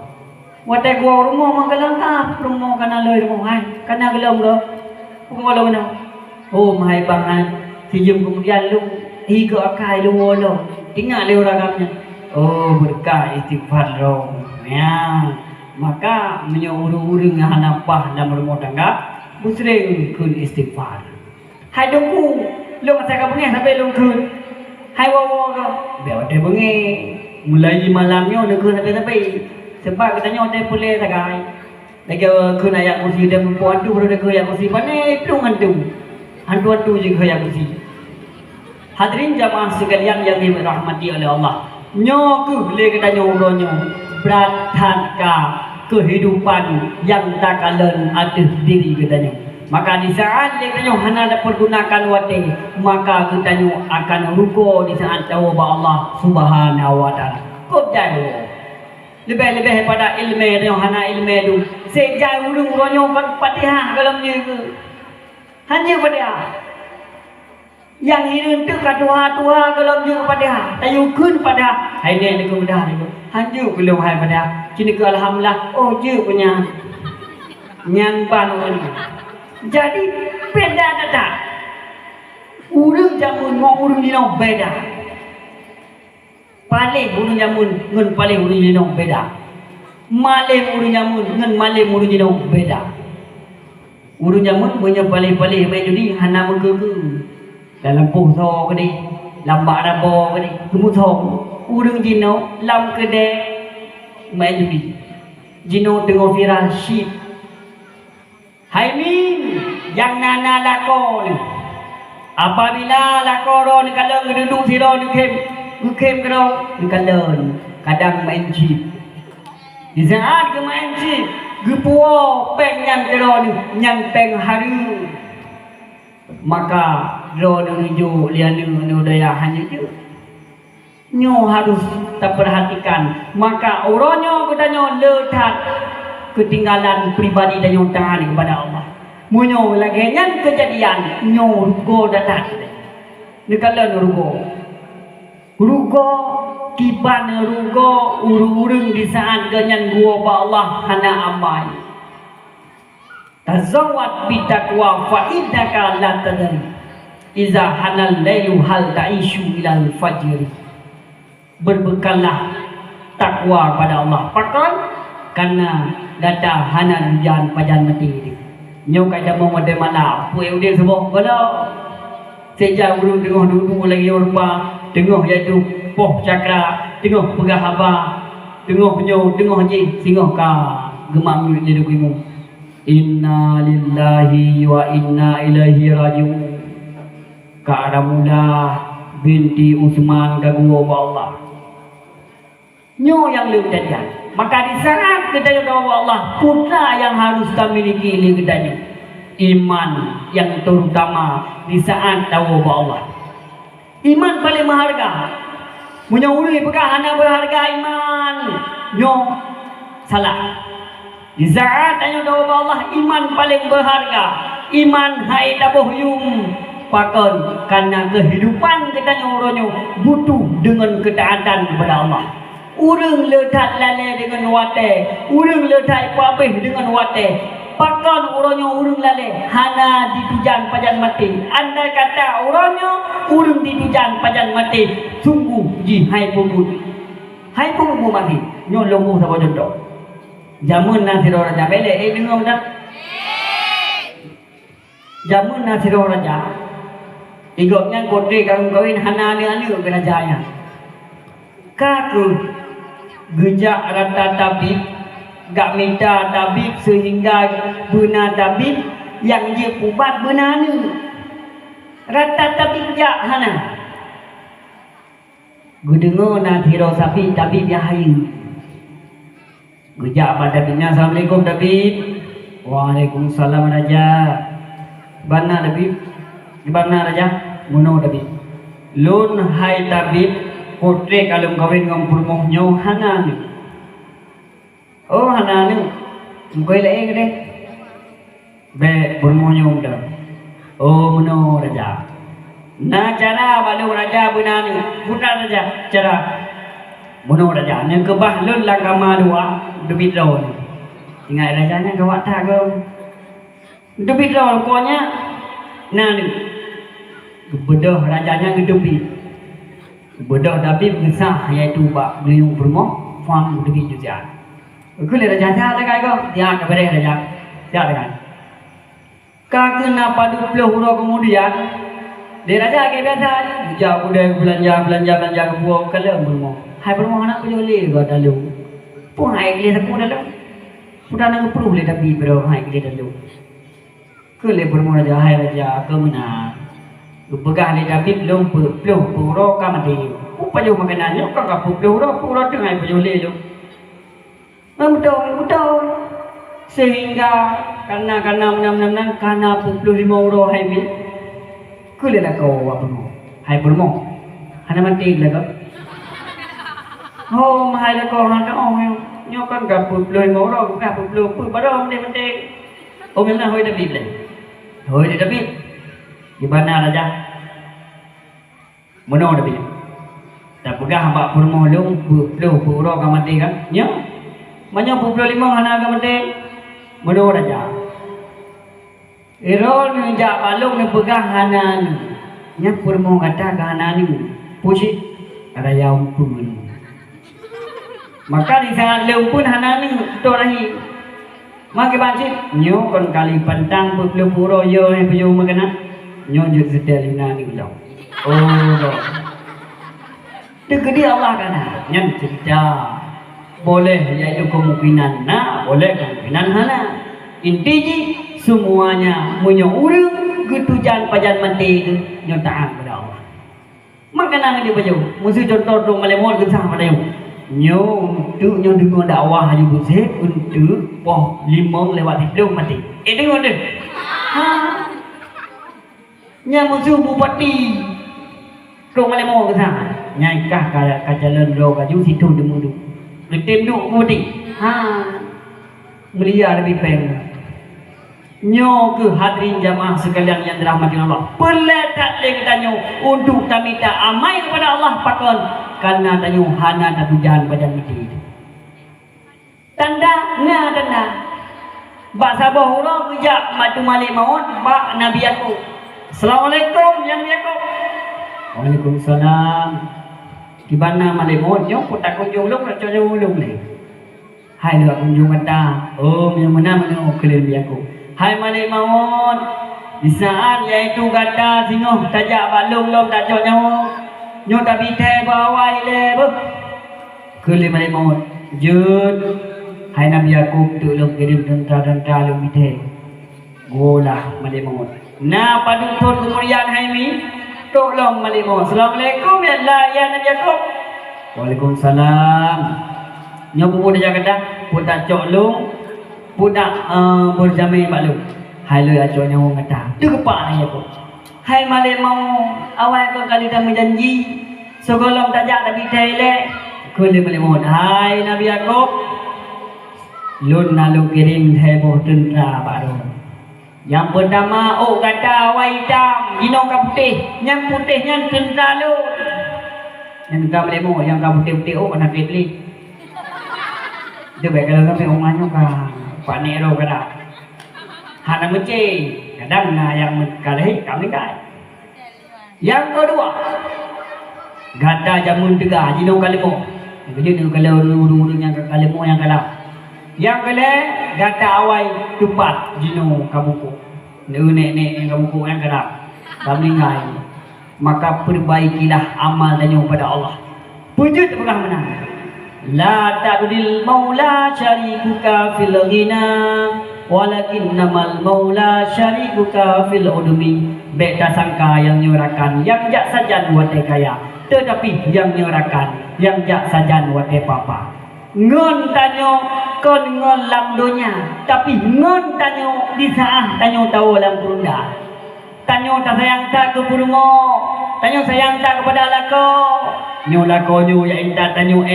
Wate gua rumah manggalangkap, rumah kana loi rumah hai, kana gelom lo. Pungolo na. Oh mai bangan, sejum kemudian lu higo akai lu wolo. Tinggal le agamnya. Oh berkah istighfar lo. Ya, maka menyuruh-uruh hanapah dalam rumah tangga. Muslim kun istighfar. Hai dongku, lu masa kau bengi sampai lu kun. Hai wawo kau, biar ada bengi. Mulai malamnya lu kun sampai. Sebab katanya ada boleh tak kai. Lagi kun ayat kursi dan perempuan tu baru ada ayat kursi. Mana itu hantu? Hantu juga ayat kursi. Hadirin jamaah sekalian yang dirahmati oleh Allah. Nyoku boleh katanya uronyo. Berathankah kehidupan yang tak kalen ada diri katanya. Maka di saat katanya hana ada pergunakan wate, maka katanya akan ruko di saat tahu bahwa Allah Subhanahu wa taala. Kau jauh. Lebih-lebih pada ilmu yang hana ilmu itu. Sejauh urung ronyo kan Fatihah kalau ni ke. Hanya Fatihah. Yang hidup tu katua-tua kalau ni Fatihah. Tayukun Fatihah. Hai ni aku mudah ni. Hanya belum hai Fatihah. Kini ke alhamdulillah, oh je punya nyampan ni. Jadi beda tak? Urang jamun mau urang ni no beda. Paling urang jamun ngan paling urang ni no beda. Maling urang jamun ngan maling urang ni no beda. Urang jamun punya paling-paling main judi hana menggebu. Dalam poso ke ni, lambak dabo ke ni, kemuthong. Urang jino lam kedai main judi. Jino tengok viral ship. Hai min yang nana lako ni. Apabila lako ro ni kalau duduk siro ni kem kero ni kalau kadang main ship. Di saat ke main ship, gepuo peng yang kero ni yang peng hari. Maka ro ni jo lianu ni daya hanya je. Nyo harus tak perhatikan. Maka orangnya katanya letak ketinggalan pribadi dan yang tahan kepada Allah. Munyo lagi yang kejadian nyo rugo datang. Nekala rugo kiban rugo urung di saat ganyan gua ba Allah hana amai. Tazawwad bitaqwa fa innaka la tadri iza hanal lailu hal ta'ishu ilal fajr. Berbekallah takwa pada Allah. Pakon karena data hana hujan pajan mati ini. Nyo kaya mau mode mana? Puai udah semua kalau sejak urung tengah dulu lagi rupa tengah yaitu poh cakra tengah pegah haba tengah nyo tengah je singoh ka gemam di dukimu. Inna lillahi wa inna ilaihi rajiun. Kak Ramula binti Utsman gagua Allah. Nyo yang lebih jadian. Maka di saat kita doa Allah, putra yang harus kita miliki ini katanya iman yang terutama di saat tahu Allah. Iman paling berharga. Punya uri perkahana berharga iman. Nyo salah. Di saat tanya doa Allah, iman paling berharga. Iman hai tabuh yung pakon karena kehidupan kita nyoronyo butuh dengan ketaatan kepada Allah. Urang letak lalai dengan wate, urang letak papih dengan wate. Pakon uronyo urang lalai hana ditujan pajan mati. Andai kata uronyo urang ditujan pajan mati, sungguh ji hai pemut. Hai pemut mati. Nyo lomu sama jodoh. Jamun nasi raja bele dengar dah. Jamun nasi raja. Igotnya kodre kawin hana ni anu kena jaya. Kaku gejak rata tabib gak minta tabib sehingga benar tabib yang dia ubat benar ni rata tabib jak hana gue dengar nak hiro sapi tabib yang hayu Gejak pada Davidnya. Assalamualaikum David. Waalaikumsalam Raja. Bana David. Gimana Raja? Muno David. Lun hai David. Putri kalau kawin dengan purmohnya hana ni. Oh hana ni. Mungkin lagi deh. Be purmohnya udah. Oh muno Raja. Nah cara balu Raja bina ni. Bukan Raja. Cara. Muno Raja. Yang kebah lun lah kama dua. David Raw ni. Ingat Rajanya kawat tak kau. David Raw pokoknya. Nah ni. Bedah Rajanya ngedepi. Bedah David besar iaitu bak beliau bermoh faham David juga. Kule Raja tak ada kau. Dia kepada Raja. Dia dengan. Kena padu puluh huruf kemudian. Dia Raja ke biasa ni. Jauh udah belanja ke buah kalau bermoh. Hai bermoh anak punya boleh kau dalu. Pun hai kele tak pun dalu. Sudah nak perlu boleh David bro hai kele dalu. Kule bermoh Raja hai Raja ke mana? Begah le David belum puro kamati. Upayo makanannya kagak puro dengan payo le lo. Betul. Sehingga karena karena 45 euro hai bil. Kule lah kau apa mo? Hai bermo. Hana mati lah kau. Oh mahal lah kau hana nyo kan gak 45 euro gak 40 baru mende. Oh memang hoi David le. Hoi David. Gimana Raja? Mana David? Tak pegah hamba purmoh long puro kamati kan? Nya. Banyak 45 hana kamati. Mana Raja? Irol ni jak balung ni pegah hana ni. Nya purmoh kata hana ni. Puji Raja umpun. Maka di sangat leumpun hana ni torahi. Maki bancit nyo kon kali pantang puro yo he puyo makana. Nyonjut setelina ni ulang. Oh. Tegedi Allah kana. Nyan cerita. Boleh iaitu kemungkinan na, boleh kemungkinan hana. Intinya semuanya punya urang getujan pajan mati nyo taat pada Allah. Makana dia baju. Musuh contoh dong malemon gesah pada yo. Nyo untuk nyo dengar dakwah haji busik untuk poh 5 lewat hidup mati. Dengar deh. Ha. Nya musuh bupati dong malemo ke sana nyai kah ka jalan ro ka ju situ demu du tem du bupati ha mulia lebih peng nyo ke hadirin jamaah sekalian yang dirahmati Allah peletak le kita nyo untuk minta amai kepada Allah pakon karena tanyo hana tatujan badan mati tanda bak sabah hura kejak matu malik maut bak nabi aku. Assalamualaikum yang biaku. Waalaikumsalam. Gimana malemon yo putak kunjung lu nak coba ulung ni. Hai lu kunjung kata. Oh yang mana kalian biaku. Hai malemon. Di saat iaitu kata singoh tajak balung lom tak cok nyawa. Nyo tak bite bawai le bu. Kalian malemon. Jud. Hai Nabi Yakub tu lu kirim tentara lu bite. Golah malemon. Nah padu tur kemudian haimi tolong malimo. Assalamualaikum ya Allah ya Nabi Yakub. Waalaikumsalam. Nyo bubu dia kata pudak coklung pudak berjamai maklum. Hai lu aco nyawa kata. Tu kepak ni Yakub. Hai malimo awal kau kali dah berjanji segolong tajak Nabi Taile. Kuli malimo. Hai Nabi Yakub. Lun nalu kirim heboh tentera baru. Yang pertama, kata awak hitam, gino kau putih. Yang putihnya tentera lu. Yang kau boleh mau, yang kau putih-putih, kena beli. Itu baik kalau kau omanya kah, Pak Nero kata. Hana mece, kadang yang kalah kami kah. Yang kedua, gata jamun tiga, gino kalimo. Jadi tu kalau urung-urung yang kalimo yang kalah. Yang kedua, gata awai tupat jino kabuku. Nenek yang kabuku yang kerap. Kami ngai. Maka perbaikilah amal dan pada Allah. Wujud pegang menang. La ta'dil maula syarikuka fil ghina walakinnamal maula syarikuka fil udumi. Beda sangka yang nyurakan yang jak sajan wate kaya. Tetapi yang nyurakan yang jak sajan wate papa. Ngon tanyo kon ngon lam dunia, tapi ngon tanyo di saat tanyo tahu lam kurunda. Tanyo tak sayang tak ke purmo, tanyo sayang tak kepada lako. Nyo lako nyo ya inta tanyo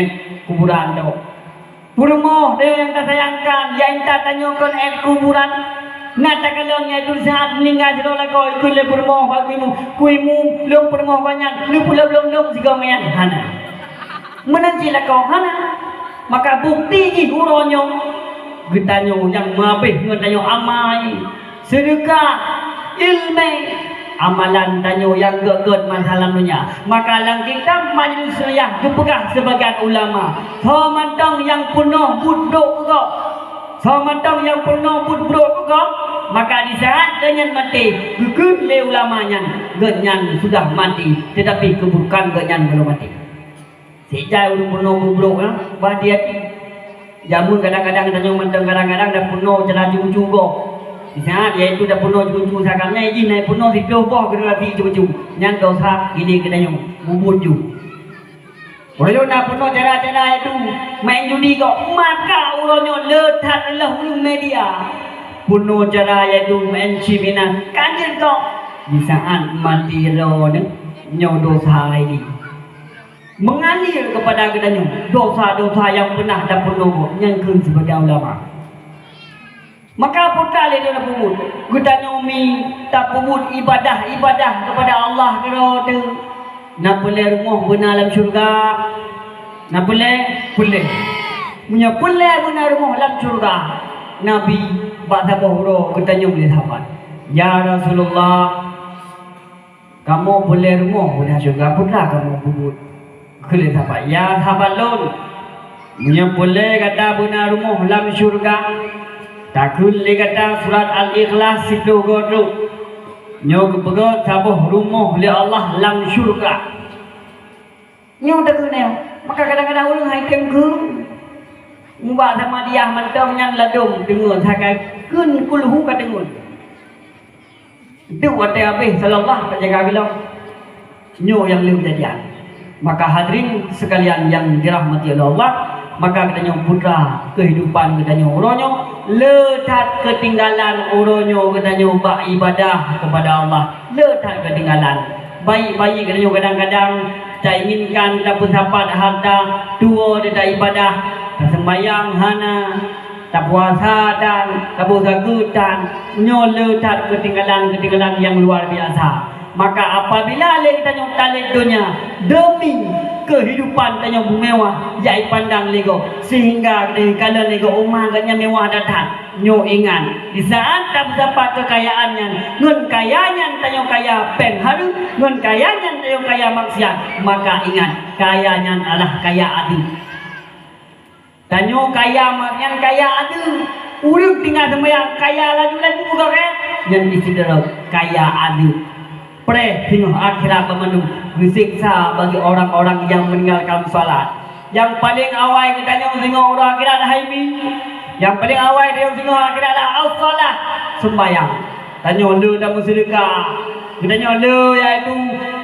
kuburan tu. Purmo dia yang tak sayangkan, ya inta tanyo kon kuburan. Ngata kalau nya tu saat meninggal jero lako ikut le purmo kuimu lom purmo banyak, lu pula belum sigo mayan hana. Menanci lako hana. Maka bukti ji uronyo getanyo yang mabeh ngetanyo amai sedekah ilmu amalan tanyo yang geget masalah dunia. Maka lang kita majlis yang dipegah sebagian ulama somantong yang penuh buduk kok somantong yang penuh buduk kok. Maka di saat kenyan mati geget le ulamanya genyan sudah mati tetapi kebukan genyan belum mati. Sejak ulun penuh bubruk hati-hati. Jamun kadang-kadang tanyo menteng kadang-kadang dah penuh celaju juga. Di saat dia itu dah penuh cucu sakamnya izin naik penuh si doboh kena lagi cucu. Nyan dosa ini kena bubur ju. Kalau nak penuh cara-cara itu main judi kok maka ulunyo letak lah ulun media. Penuh cara itu main cimina kanjen kok. Di saat mati lo nyo dosa ini. Mengalir kepada kedanyo dosa-dosa yang pernah dan penuh nyangkun sebagai ulama. Maka putra le dia pubut kedanyo mi tak pubut ibadah kepada Allah kero tu nak boleh rumah benar dalam syurga nak boleh punya benar rumah dalam syurga. Nabi bak saboro kedanyo boleh sahabat ya Rasulullah kamu boleh rumah benar syurga putra kamu pubut boleh sahabat ya sahabat lon punya boleh kata benar rumah dalam syurga takul le kata surat al-ikhlas itu godok nyok begot sabuh rumah oleh Allah dalam syurga nyok tak kena maka kadang-kadang ulun haikem ke mubah sama dia mantau nyan ladung dengun sakai kun kulhu ka dengun itu wate habis sallallahu jaga bilang nyok yang lim jadian. Maka hadirin sekalian yang dirahmati oleh Allah, maka katanya putra kehidupan katanya uronyo letak ketinggalan uronyo katanya bak ibadah kepada Allah letak ketinggalan baik-baik katanya kadang-kadang tak inginkan tak bersahabat harta dua dia tak ibadah tak sembahyang hana tak puasa dan tak berzakat nyo letak ketinggalan yang luar biasa. Maka apabila kita nyok talik dunia demi kehidupan tanya mewah jai pandang lego sehingga kalau lego umah ganya mewah datang nyo ingat di saat tak dapat kekayaannya ngun kayanya tanya kaya pengharu ngun kayanya tanya kaya maksiat maka ingat kayanya adalah kaya adu tanya kaya maksiat kaya adu urip tinggal sembahyang kaya laju-laju buka kan yang disidero kaya adu hingga akhirat pemenuh disiksa bagi orang-orang yang meninggalkan salat. Yang paling awal kita tanya tengok orang akhirat haimi. Yang paling awal dia tengok akhirat adalah salat sembahyang. Tanya le dan bersedekah. Kita tanya le iaitu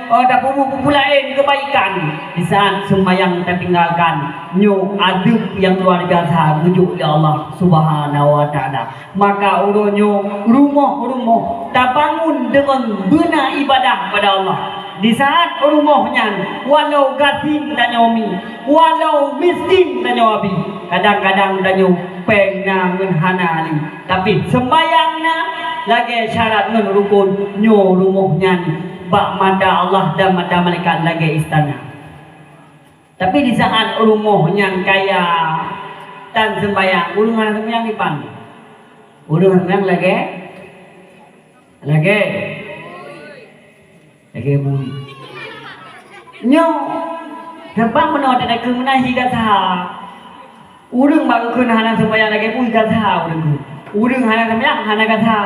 dah pupu lain kebaikan. Di saat sembahyang tertinggalkan nyo adab yang luar biasa rujuk oleh Allah Subhanahu wa taala. Maka uronyo rumah tak bangun dengan benar ibadah kepada Allah. Di saat rumahnya walau gatin dan nyomi, walau miskin dan nyobi, kadang-kadang dan nyo pengna menhanali. Tapi sembayangnya lagi syarat ngun rukun nyo rumahnya bak mata Allah dan mata malaikat lagi istana. Tapi di saat rumahnya kaya dan sembayang, urungan sembayang ipan. Urungan sembayang lagi bui. Nyo terbang menolak ada kemenahi kata. Urung bak kun hana sembayang lagi bui kata urung hana sembayang hana kata.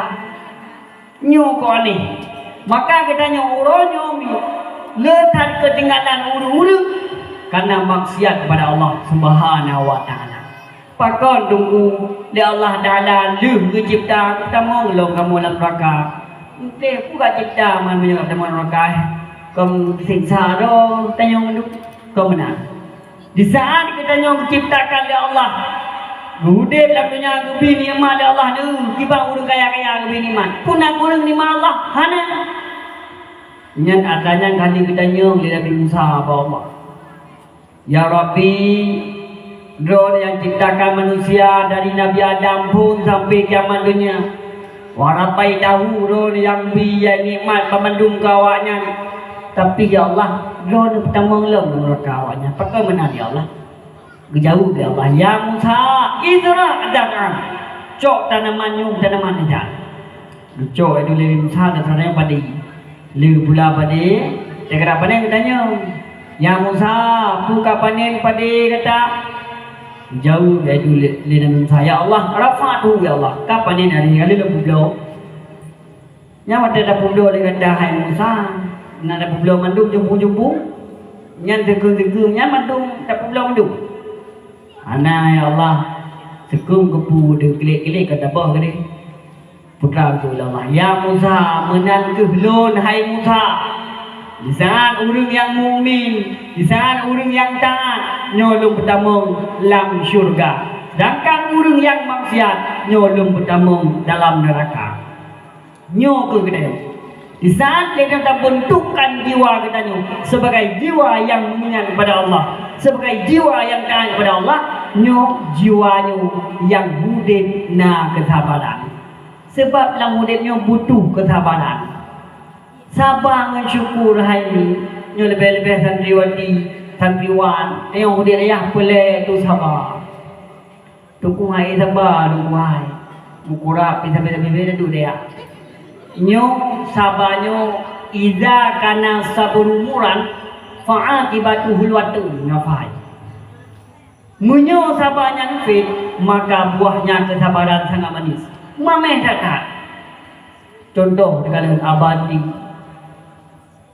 Nyo ko ni. Maka katanya uronyo mi letak ketinggalan urung karena maksiat kepada Allah Subhanahu wa taala. Pakon tunggu di Allah Taala lu cipta kita mau long kamu dalam neraka. Ente buka cipta man menyebab dalam neraka. Kamu siksa do tanya hidup kau menang. Di saat kita nyong diciptakan oleh Allah Gudep dalam dunia ke bini emak ada Allah tu. Kibang urang kaya-kaya ke bini emak. Pun aku urang ni Allah. Hana. Nyan adanya kali kita nyong di Nabi Musa apa Allah. Ya Rabbi, drone yang ciptakan manusia dari Nabi Adam pun sampai kiamat dunia. Warapai tahu drone yang biya nikmat pemandung kawaknya. Tapi ya Allah, drone pertama belum menurut kawaknya. Pakai mana ya Allah? Jauh dia Allah. Ya Musa, izra adakan. Cok tanaman nyum tanaman aja. Cok itu lebih Musa dan tanahnya padi. Lebih pula padi. Tekra panen katanya. Ya Musa, buka panen padi kata. Jauh dia itu lebih Musa. Ya Allah, rafatu ya Allah. Kapan panen hari kali lebih pulau. Yang ada pulau dengan dahai Musa. Nada pulau mandum jumpu-jumpu. Yang tegung-tegung yang mandum tak pulau mandum. Ana ya Allah sekum kepu de kelik-kelik kata bah ke putra tu Allah. Ya Musa menan kehlon hai Musa. Di saat urang yang mukmin, di saat urang yang taat nyolong pertama dalam syurga. Sedangkan urang yang maksiat nyolong pertama dalam neraka. Nyo ke kita. Di saat kita tak bentukkan jiwa kita sebagai jiwa yang mengingat kepada Allah, sebagai jiwa yang taat kepada Allah, nyo jiwanya yang hudip na kesabaran. Sebab dalam hudipnya butuh kesabaran. Sabar mensyukur hari ini, nyo lebih-lebih santriwati, santriwan, yang hudip ayah boleh tu sabar. Tuku hai sabar, tuku hai. Mukurap bisa-bisa tu dia. Nyo sabarnya idza kana sabrumuran fa'aqibatuhul watu ngafai. Munyo sabarnya fit maka buahnya kesabaran sangat manis. Mameh dekat. Contoh dengan abadi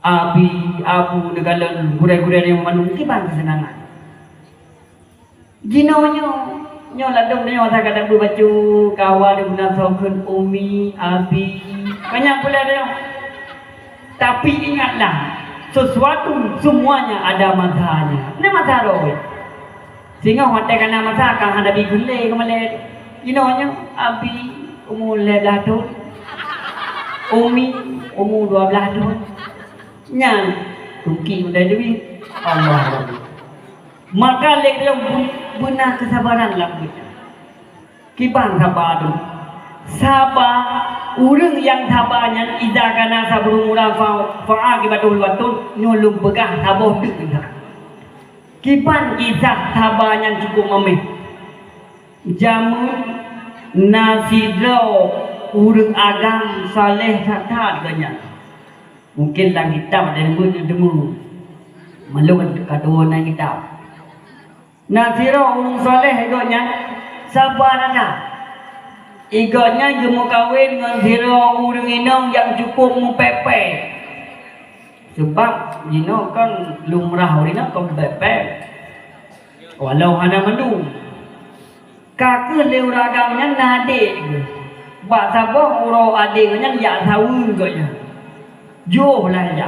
abi abu dengan gurau-gurau yang menungki bang kesenangan. Jinonyo nyo ladong nyo saya kata berbaca kawal guna sokun umi abi banyak pula dia. Tapi ingatlah sesuatu semuanya ada masanya. Ini masa roh. Sehingga hotel kena masa akan hadapi gulai kemarin. Inonya abi umur 11 tahun. Umi umur 12 tahun. Nyang tuki udah duit Allah. Maka lek dia benar kesabaran lah kita. Kibang sabar tu. Sabar urang yang sabarnya idza kana sabru fa'aqibatul watul nyulung begah sabar tu. Kipan kisah sabarnya cukup memeh. Jamu nasidro urang agam saleh taat ganya. Mungkin dalam kitab ada demu malum kedua na kitab. Nasiro urang saleh ganya sabar ada. Iganya jemu kawin dengan zero urang inong yang cukup mempepe. Sebab jino kan lumrah urina kan pepe. Walau hana mandu. Kakak leuragamnya nade. Bahasa boh uro adiknya ya tahu ganya. Jo lah ya.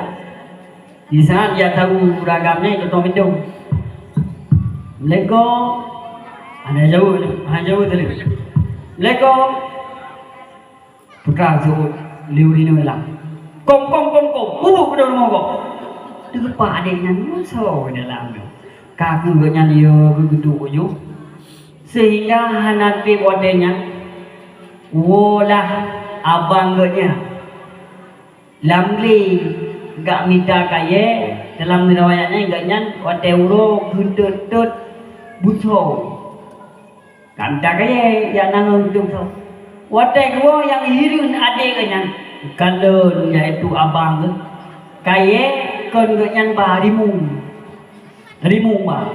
Di saat ya tahu ragamnya itu tomidong. Lego ada jauh tadi. Lego putra jauh liurino lah. Kong, ubu pada rumah kok. Itu pak adiknya nyusul dalam tu. Kakaknya dia begitu uju. Sehingga hanati wadenya, wolah abangnya. Lamli gak minta kaya dalam riwayatnya gaknya wate uro gudut buso. Kanta kaya yang nangang hidup so. Wate gua yang hirun adiknya. Kalau yaitu abang tu kaya kongonya barimu bah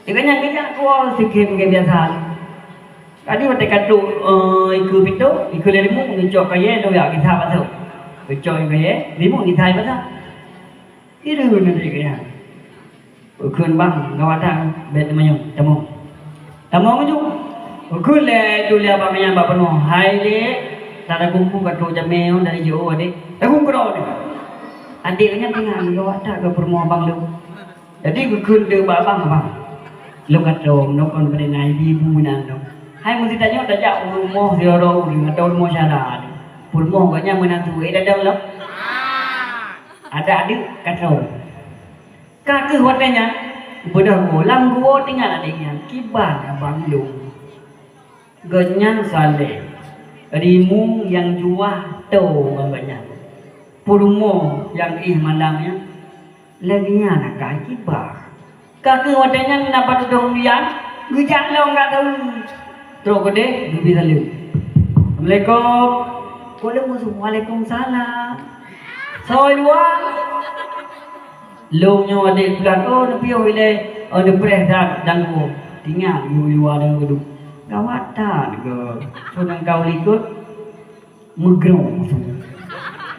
ikanya kita kau sikit biasa tadi waktu katu ikut itu ikut limu ngejok kaya tu ya kita apa tu ngejok kaya limu kita apa tu itu nanti kaya ukun bang gawatan bet mayung tamu maju ukun le tu lihat apa mayang apa penuh hai le tara kumpul katu jameo dari jauh adik aku kerau ni adiknya tinggal gawat tak ke permu abang lu jadi kekun dia abang Lu katong no kon pada naik ibu nan no. Hai mesti tanya dah jak rumah zero dengan tahun rumah syara. Pun moh gaknya menantu dadang lo. Ada adik katong. Kakek watanya bedah lam gua tinggal adiknya kiban abang lu. Ganyang saleh. Rimu yang juah tu banyak. Purmo yang malamnya laginya nak kibar. Kakek watanya kenapa tudung lian? Gujak lo enggak tahu. Terus gede, lebih lalu. Assalamualaikum. Waalaikumsalam. Soal luar. Lo nyo adik bilang, oh nabi oleh, oh nabi dah danggu. Tinggal luar dan gedung. Gawat tak ke? So nang kau likut, megrong.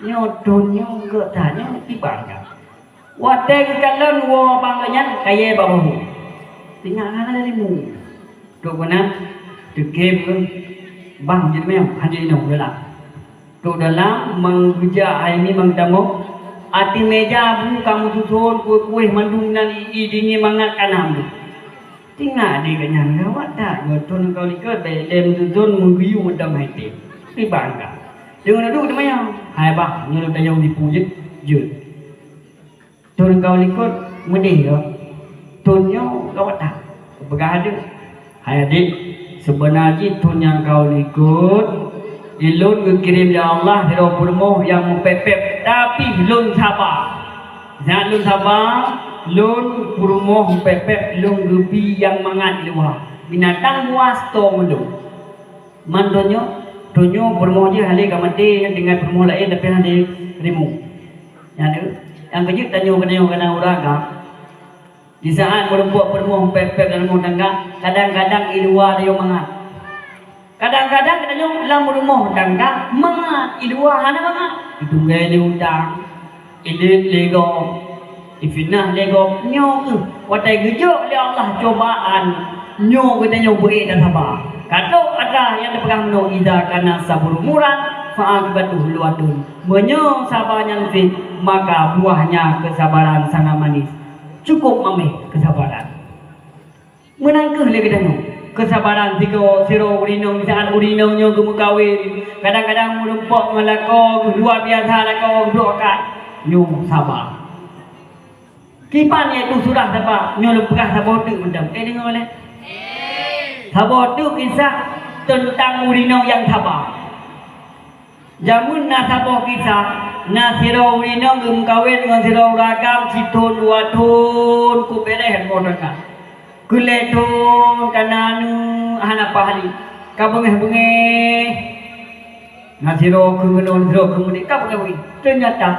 Nyodonnya enggak tanya tiba-tiba. Wadah kalau nuwa banganya kaya bahu. Tinggal ada dari mu. Dok mana? Dekem bang jadi memang hanya nong dalam. Dok dalam menggeja ini mengtamu. Ati meja bu kamu susun kue mandung nan idini mangat kanam. Tinggal di kenyang gawat tak. Nyoton kau lihat belem susun menggiu mendam hati. Tiba-tiba. Jangan duduk namanya. Hai bang, nyuruh tanya dipujit je. Turun kau likut medih ya. Tunnya kau tak. Berada. Hai adik, sebenarnya tun yang kau likut ilun dikirim oleh Allah dari purmo yang mempepep tapi lun sabar. Jangan lun sabar, lun purmo mempepep lun gebi yang mangat luar. Binatang buas to mendung. Mandonyo tunyo purmo dia hale kamati dengan purmo lain tapi hale rimu. Yang kejut tanyo kena uraga. Di saat merempuak permoh pepek dalam rumah tangga, kadang-kadang ilua dia mangat. Kadang-kadang tanyo dalam rumah tangga mangat ilua hana mangat. Itu gaya diundang. Ilit lego. Ifinah lego nyo ke. Watai gejuk oleh Allah cobaan. Nyo ke tanyo beri dan sabar. Katok ada yang dipegang no idza kana sabur murad fa'aqibatuhu luatun. Menyo sabarnya lebih maka buahnya kesabaran sangat manis. Cukup mameh kesabaran. Menangkeh lagi dah kesabaran jika siro urinong misalkan urinongnya gemukawin. Kadang-kadang merempok melako luar biasa lako doakan. Nyo sabar. Kipan itu surah apa? Nyo lepah sabar tu mendam. Dengar boleh? Sabar tu kisah tentang urinong yang sabar. Jamun na sabar kisah na siro urinong gemukawin dengan siro ragam situn duatun ku bereh modalkan. Kuletun kananu hana pahali kabengeh-bengeh ngasiro kemenon siro kemudian kabengeh ternyata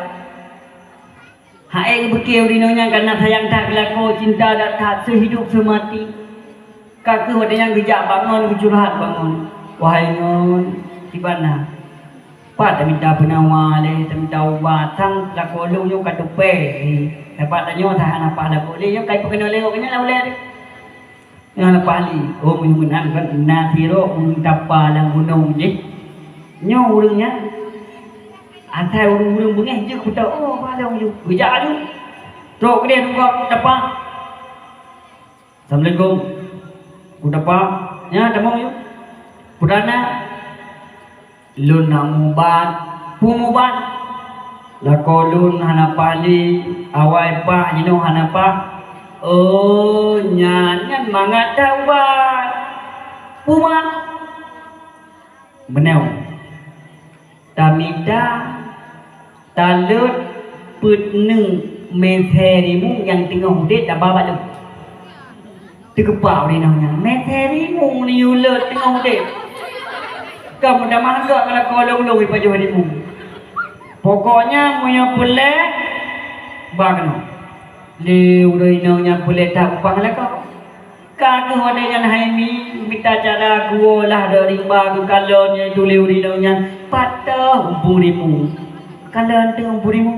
hae bekeu rinonya karena sayang tak kelako cinta tak sehidup semati kakek ada yang gejak bangun curhat bangun wahai ngon tibana pak tak minta penawa le tak minta ubat sang lako lu yo katupe dapat tanyo tak hana pahla boleh yo kai pekeno leo kenya la boleh yang pali, oh menyugunan kan nasiro untapa lang gunung je, nyo urungnya, antai urung bengeh je kuda oh palang je, bijak aju, terus dia tunggu dapa, assalamualaikum, kuda pa, nya damang je, pudana, lun namuban, pumuban, lakolun hana pali, awai pa, jino hana pa. Oh, nyanyan mangat dawan. Pumat. Menau. Tamida talut putneng meterimu yang tengah hudet dah bawa lu. Terkepau dia namanya. Meterimu ni ulet tengah hudet. Kamu dah mangga kalau kolong-kolong di pajak hadimu. Pokoknya punya pelek bagno. Liu rinongnya boleh tak upang lah kau. Kakek wadanya haimi minta cara guolah dari bagu kalonnya itu liu rinongnya patah umpurimu. Kalon tu umpurimu.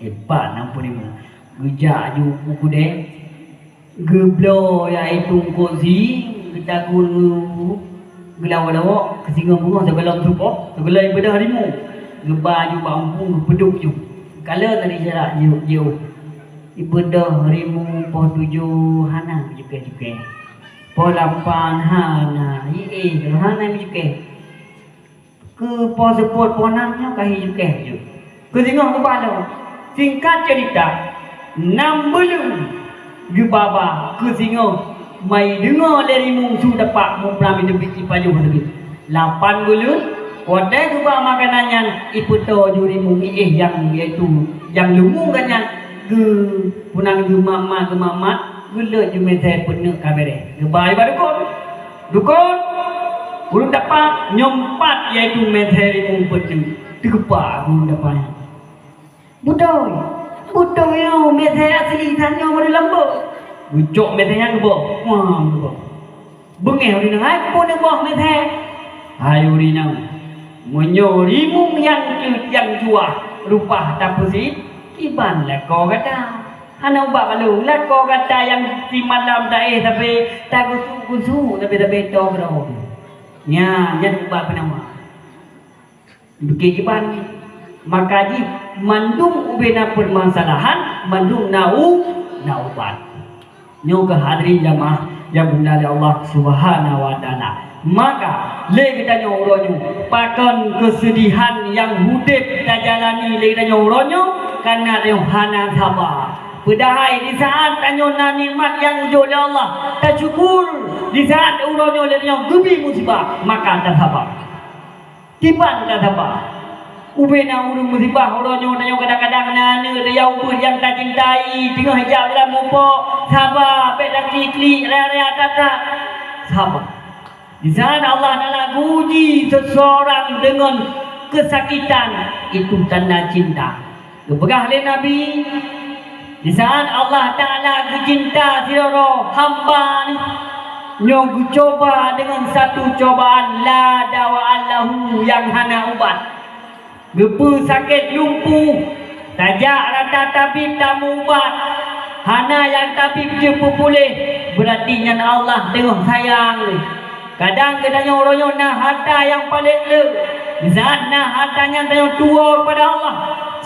Hebat umpurimu. Gejak ju buku deh. Geblo ya itu kozi kita guru gelawa-lawa kesinggah bunga sebelah trupo sebelah ibadah harimu. Gebaju bambu peduk ju. Kalon tadi jarak jauh. Ibu dah rimu poh 7 hana juga. Poh 8 hana. Kalau hana juga. Ke poh 10 poh 6 nya kahi juga. Ke tengok ke pada. Singkat cerita 6 bulan ge baba ke tengok mai dengar dari mungsu dapat mu pernah lebih ipaju lebih 8 bulan wadai ke ba makanannya iputo juri mu yang iaitu yang lumung kannya ge punang ge mama ge le jume saya penuh kabere ge bai ba dukun urang dapat nyompat iaitu meteri mu penuh tegepa urang dapat Butoy yo meteri asli tanyo mari lembo Bucok metenya gebo. Wah, gebo. Bengeh uri nang ai pun gebo meteh. Ayo uri nang. Menyori mung yang jua rupa tapusi iban la ko kata. Hana ubah kalau la ko kata yang di malam dae tapi tak kusu tapi to bro. Nya jan ubah penama. Begitu makaji mandung ubena permasalahan mandung naubat. Nyoga hadirin jamaah yang bunda Allah Subhanahu wa taala. Maka le kita nyuronyo pakon kesedihan yang hudip kita jalani le kita nyuronyo karena hana sabar. Padahal di saat tanyona nikmat yang oleh Allah, tak syukur di saat uronyo le gebi musibah maka tak sabar. Tiban tak sabar. Ubena urung musibah uronyo tanyo kadang-kadang nana dia ubur yang tak cintai tengah hijab dalam mumpuk sabar bedak klik rea tata sabar di sana Allah Ta'ala uji seseorang dengan kesakitan itu tanda cinta kepegah oleh Nabi di saat Allah Ta'ala kecinta siroro hamba ni nyogu coba dengan satu cobaan la dawa'an lahu yang hana ubat gepu sakit lumpuh tajak rata tabib tak ubat hana yang tabib cepu pulih berarti yang Allah tengok sayang kadang katanya orangnya nah harta yang paling le saat nah hartanya tengok tua kepada Allah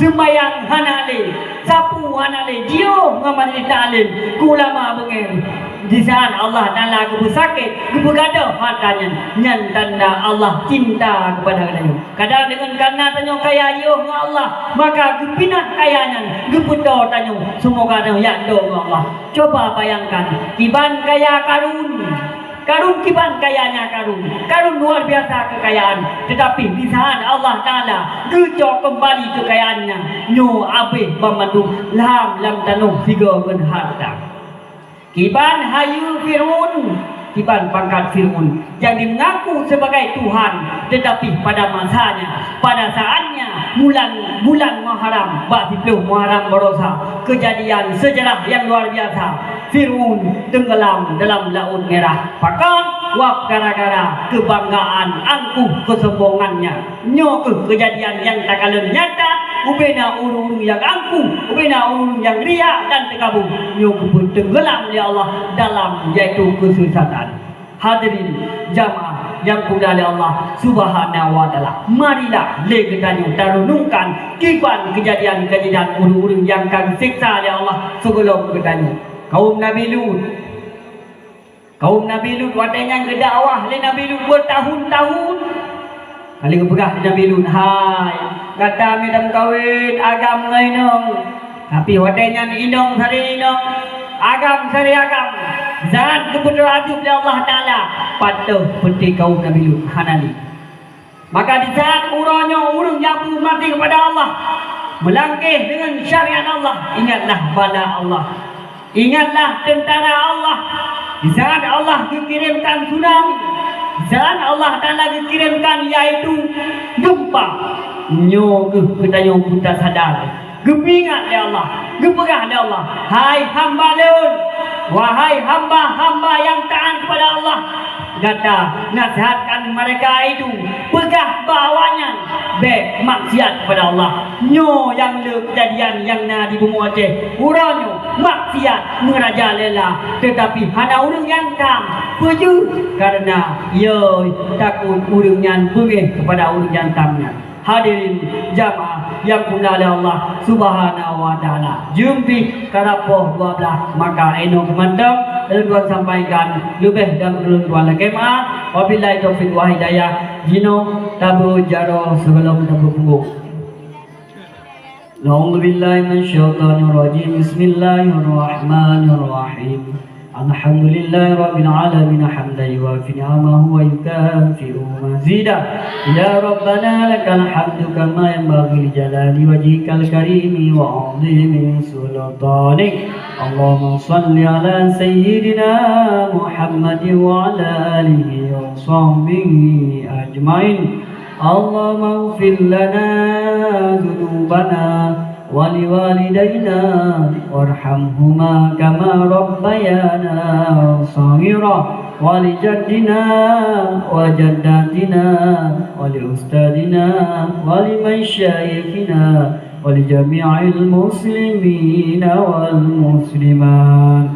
sembayang hana le sapu hana le jio ngamal di ta'lim ulama bengeng di saat Allah Ta'ala kebu sakit kebu gaduh hartanya nyan tanda Allah cinta kepada katanya kadang dengan karena tanya kaya yo dengan Allah maka kepinah kayanya keputo tanya semoga tanya yakdo dengan Allah coba bayangkan kiban kaya karun kiban kayanya karun luar biasa kekayaan tetapi di saat Allah Ta'ala gejok kembali kekayaannya nyo abih memandu lam tanuh tiga ben harta kiban hayu Fir'aun kiban pangkat Fir'aun yang mengaku sebagai Tuhan tetapi pada masanya pada saatnya bulan Muharram bak 10 Muharram berosa kejadian sejarah yang luar biasa Fir'aun tenggelam dalam laut merah pakan wap gara-gara kebanggaan angkuh kesombongannya nyo kejadian yang tak kalah nyata ubena urung yang angkuh ubena urung yang ria dan terkabung nyo tenggelam oleh Allah dalam yaitu kesesatan hadirin jamaah yang mulia oleh Allah Subhanahu wa taala marilah le kita renungkan kiban kejadian-kejadian urung-urung yang kami siksa oleh Allah sebelum kita kaum Nabi Lut wadanya ngedakwah le Nabi Lut bertahun-tahun kali kepegah Nabi Lut hai kata midam kawin agam ngainong tapi wadanya inong sari inong agam sari agam zat kebenaran oleh Allah Ta'ala patuh peti kaum Nabi Lut hanali maka di saat urung yang mati kepada Allah melangkah dengan syariat Allah ingatlah bala Allah ingatlah tentara Allah di saat Allah dikirimkan tsunami di saat Allah Ta'ala dikirimkan yaitu gempa nyo kita yang putar sadar gepingat oleh Allah gepegah oleh Allah hai hamba Lut wahai hamba-hamba yang taat kepada Allah kata nasihatkan mereka itu pegah bawanya be maksiat kepada Allah nyo yang le kejadian yang na di bumi Aceh uranyo maksiat merajalela tetapi hana urang yang tam puju karena yo takut urang yang bengeh kepada urang yang tamnya hadirin jamaah yang mulia oleh Allah Subhanahu wa taala. Jumpi karapoh 12 maka eno kemandang tuan sampaikan lebih dan belum tuan lagi wabillahi taufiq wa hidayah jino tabu jaro sebelum tabu punggung. A'udzu billahi minasyaitonir rajim. Bismillahirrahmanirrahim. Alhamdulillahi rabbil alamin hamdan yuwafi ni'amahu wa yukafi'u mazidah. Ya Rabbana lakal hamdu kama yanbaghi li jalali wajhikal karimi wa 'azimi sultanik. Allahumma shalli ala sayyidina Muhammadin wa ala alihi wa sahbihi ajmain. Allahumma ighfir lana dhunubana ولوالدينا وارحمهما كما ربيانا صغيرا ولجدنا وجداتنا ولأستاذنا ولمشايخنا ولجميع المسلمين والمسلمات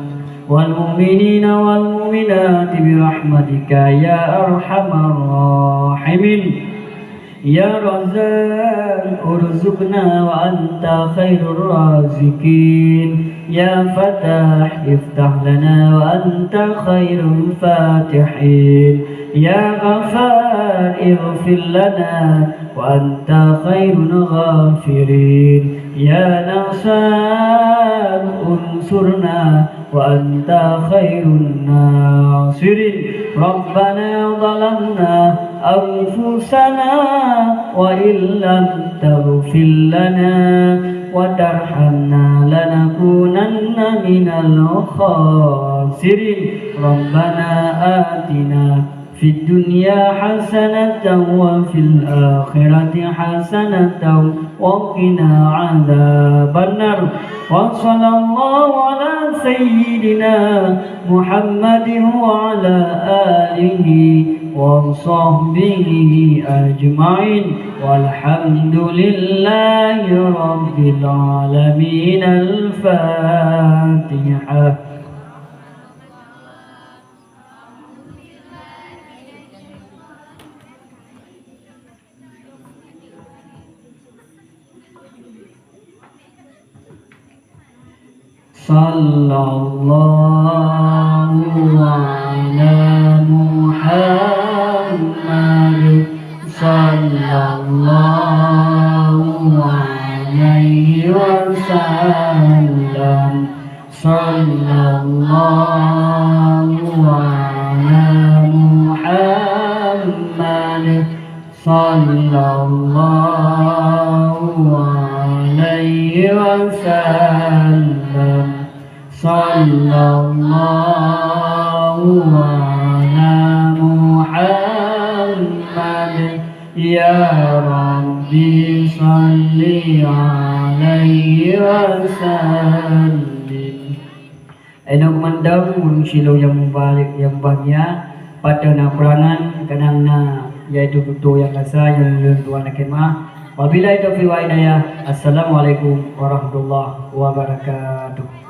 والمؤمنين والمؤمنات برحمتك يا أرحم الراحمين. Ya Razzaq urzuqna wa anta khairur raziqin. Ya Fatah iftah lana wa anta khairul fatihin. Ya Ghafar ighfir lana wa anta khairul ghafirin. Ya Nasar unsurna wa anta khairun nasirin. Rabbana zalamna أنفسنا وإن لم تغفر لنا وترحمنا لنكونن من الخاسرين. ربنا آتنا في الدنيا حسنة وفي الآخرة حسنة وقنا عذاب النار. وصلى الله على سيدنا محمد وعلى آله وصحبه أجمعين والحمد لله رب العالمين. الفاتحة. Sallallahu ala Muhammad sallallahu alaihi wasallam. Sallallahu ala Muhammad sallallahu alaihi wasallam. Sallallahu ala Muhammad. Ya Rabbi salli alaihi wasallim. Enak mandang mengsilau yang membalik yang bahagia pada perangan kenangna yaitu betul yang rasa yang tuan kemah. Wabillahi taufiq wa hidayah. Assalamualaikum warahmatullahi wabarakatuh.